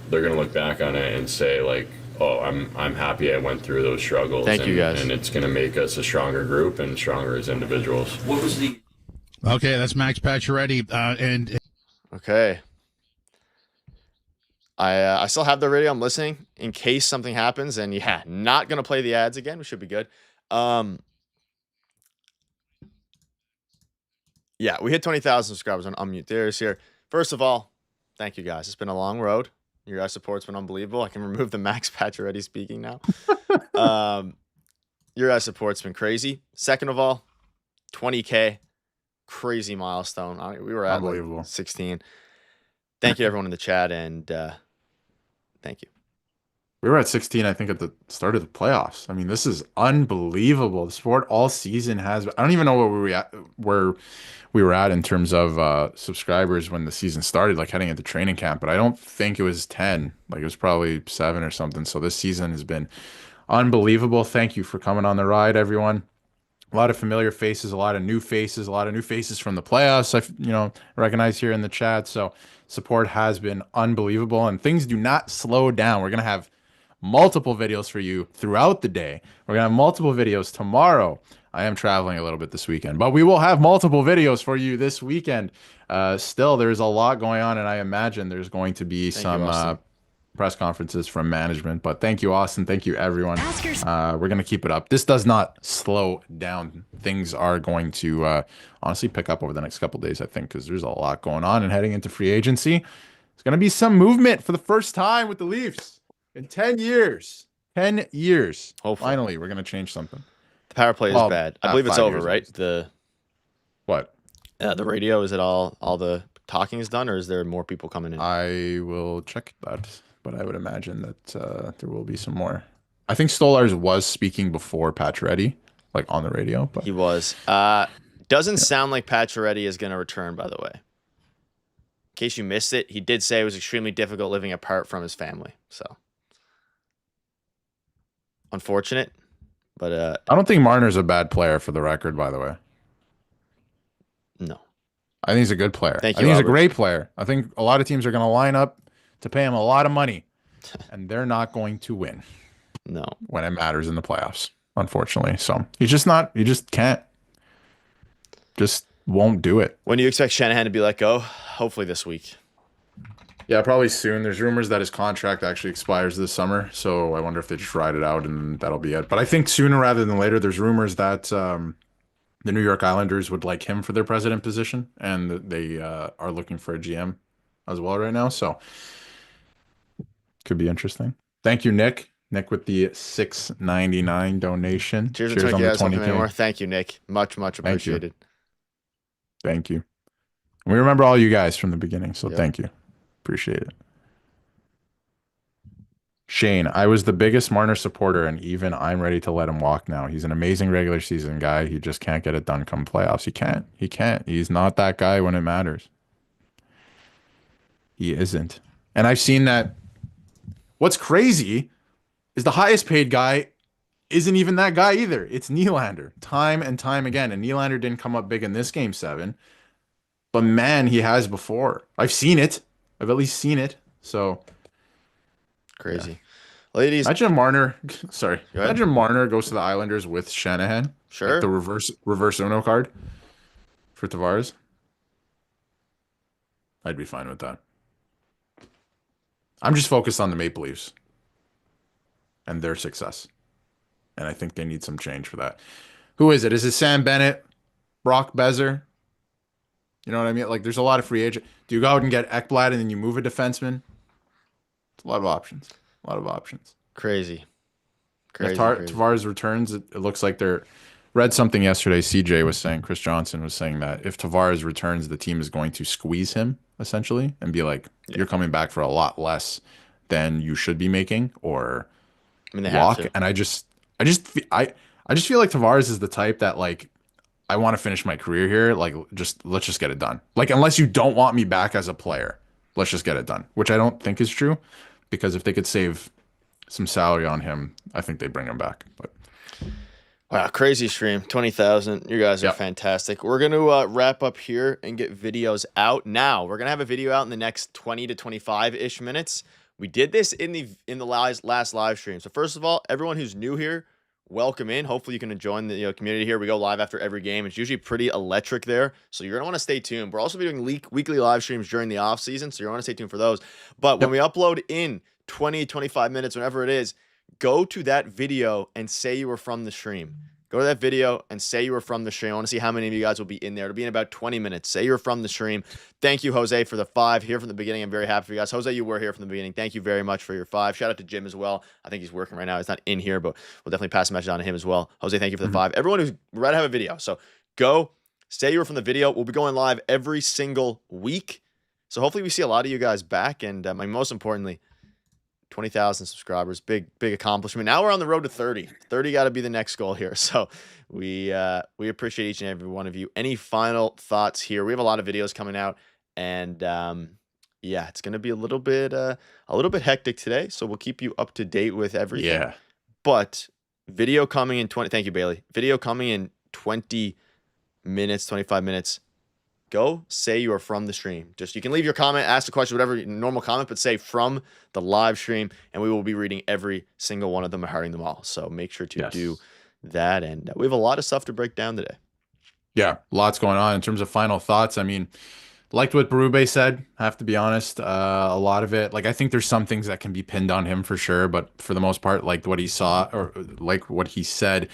they're going to look back on it and say, like, oh, I'm happy I went through those struggles. Thank you, guys. And it's going to make us a stronger group and stronger as individuals. What was the... Okay, that's Max Pacioretty. Okay. I still have the radio. I'm listening in case something happens. And yeah, not going to play the ads again. We should be good. Yeah, we hit 20,000 subscribers on Unmute Darius here. First of all, thank you guys. It's been a long road. Your guys' support's been unbelievable. I can remove the Max Pacioretty speaking now. Your guys' support's been crazy. Second of all, 20K. Crazy milestone. We were at like 16. Thank you everyone in the chat, and thank you. We were at 16, I think, at the start of the playoffs. I mean, this is unbelievable. The sport all season has. I don't even know where we were at in terms of subscribers when the season started, like heading into training camp. But I don't think it was 10. Like, it was probably 7 or something. So this season has been unbelievable. Thank you for coming on the ride, everyone. A lot of familiar faces, a lot of new faces from the playoffs. I recognize here in the chat. So support has been unbelievable, and things do not slow down. We're gonna have multiple videos for you throughout the day. We're gonna have multiple videos tomorrow. I am traveling a little bit this weekend, but we will have multiple videos for you this weekend. Still, there's a lot going on, and I imagine there's going to be some press conferences from management. But thank you, Austin. Thank you, everyone. We're going to keep it up. This does not slow down. Things are going to honestly pick up over the next couple days, I think, because there's a lot going on. And heading into free agency, there's going to be some movement for the first time with the Leafs in 10 years. 10 years. Hopefully. Finally, we're going to change something. The power play is bad. I believe it's over, right? What? The radio, is it all the talking is done, or is there more people coming in? I will check that. But I would imagine that there will be some more. I think Stolarz was speaking before Pacioretty, like on the radio. But he was. Doesn't sound like Pacioretty is going to return, by the way. In case you missed it, he did say it was extremely difficult living apart from his family. So, unfortunate. But I don't think Marner's a bad player, for the record, by the way. No. I think he's a good player. Thank you, I think he's a Robert. great player. I think a lot of teams are going to line up to pay him a lot of money, and they're not going to win. No. When it matters in the playoffs, unfortunately. So he's just not, he just can't, just won't do it. When do you expect Shanahan to be let go? Hopefully this week. Yeah, probably soon. There's rumors that his contract actually expires this summer, so I wonder if they just ride it out and that'll be it. But I think sooner rather than later, there's rumors that the New York Islanders would like him for their president position, and they are looking for a GM as well right now, so could be interesting. Thank you, Nick. Nick with the $6.99 donation. Cheers on the 20K more. Thank you, Nick. Much appreciated. Thank you. We remember all you guys from the beginning, so thank you. Appreciate it. Shane, I was the biggest Marner supporter, and even I'm ready to let him walk now. He's an amazing regular season guy. He just can't get it done come playoffs. He can't. He's not that guy when it matters. He isn't. And I've seen that. What's crazy is the highest paid guy isn't even that guy either. It's Nylander, time and time again. And Nylander didn't come up big in this game 7. But man, he has before. I've seen it. I've at least seen it. So crazy. Yeah. Ladies. Imagine Marner. Sorry. Imagine Marner goes to the Islanders with Shanahan. Sure. Like the reverse Uno card for Tavares. I'd be fine with that. I'm just focused on the Maple Leafs. and their success. And I think they need some change for that. Who is it? Is it Sam Bennett? Brock Bezer? You know what I mean? Like, there's a lot of free agent. Do you go out and get Ekblad and then you move a defenseman? It's a lot of options. A lot of options. Crazy. If Tavares returns, it looks like they're... Read something yesterday. CJ was saying, Chris Johnson was saying that if Tavares returns, the team is going to squeeze him, essentially, and be like, you're coming back for a lot less than you should be making, or walk. And I just feel like Tavares is the type that, like, I want to finish my career here. Like, let's just get it done. Like, unless you don't want me back as a player, let's just get it done. Which I don't think is true, because if they could save some salary on him, I think they bring him back. But wow, crazy stream. 20,000. You guys are fantastic. We're going to wrap up here and get videos out now. We're going to have a video out in the next 20 to 25-ish minutes. We did this in the last live stream. So first of all, everyone who's new here, welcome in. Hopefully you can join the community here. We go live after every game. It's usually pretty electric there, so you're going to want to stay tuned. We're also doing weekly live streams during the off season, so you're going to stay tuned for those. But when we upload in 20, 25 minutes, whenever it is, go to that video and say you were from the stream. Go to that video and say you were from the stream. I want to see how many of you guys will be in there. It'll be in about 20 minutes. Say you're from the stream. Thank you, Jose, for the 5 here from the beginning. I'm very happy for you guys. Jose, you were here from the beginning. Thank you very much for your 5. Shout out to Jim as well. I think he's working right now. He's not in here, but we'll definitely pass a message on to him as well. Jose, thank you for the 5. Everyone who's ready to have a video. So go, say you were from the video. We'll be going live every single week. So hopefully we see a lot of you guys back. And most importantly, 20,000 subscribers, big accomplishment. Now we're on the road to 30. 30 got to be the next goal here. So we appreciate each and every one of you. Any final thoughts here? We have a lot of videos coming out, and yeah, it's gonna be a little bit hectic today. So we'll keep you up to date with everything. Yeah. But video coming in 20. Thank you, Bailey. Video coming in 20 minutes, 25 minutes. Go say you are from the stream. Just you can leave your comment, ask a question, whatever normal comment, but say from the live stream, and we will be reading every single one of them and hearting them all. So make sure to do that. And we have a lot of stuff to break down today. Yeah, lots going on. In terms of final thoughts, I mean, liked what Berube said, I have to be honest. A lot of it, like, I think there's some things that can be pinned on him for sure, but for the most part, like what he saw or like what he said.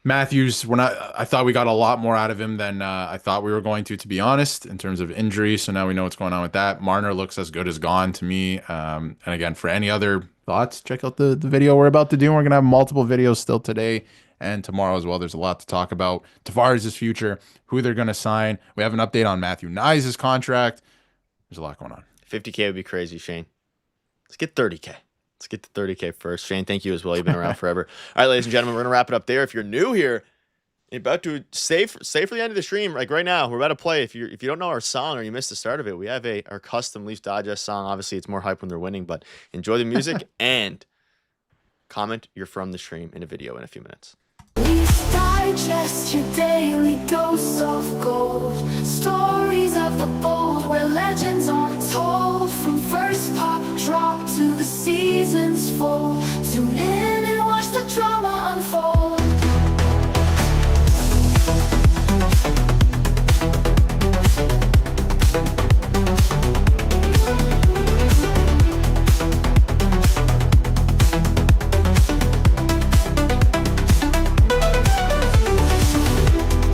Matthews, I thought we got a lot more out of him than I thought we were going to be honest, in terms of injury. So now we know what's going on with that. Marner looks as good as gone to me. And again, for any other thoughts, check out the video we're about to do. We're going to have multiple videos still today and tomorrow as well. There's a lot to talk about. Tavares' future, who they're going to sign. We have an update on Matthew Nyes' contract. There's a lot going on. 50K would be crazy, Shane. Let's get 30K. Let's get to 30K first. Shane, thank you as well. You've been around forever. All right, ladies and gentlemen, we're going to wrap it up there. If you're new here, you're about to stay for the end of the stream. Like right now, we're about to play. If you don't know our song or you missed the start of it, we have our custom Leafs Digest song. Obviously, it's more hype when they're winning, but enjoy the music and comment you're from the stream in a video in a few minutes. Leafs Digest, your daily dose of gold. Stories of the bold where legends are told. From first puck drop to the season's full. Tune in and watch the drama unfold.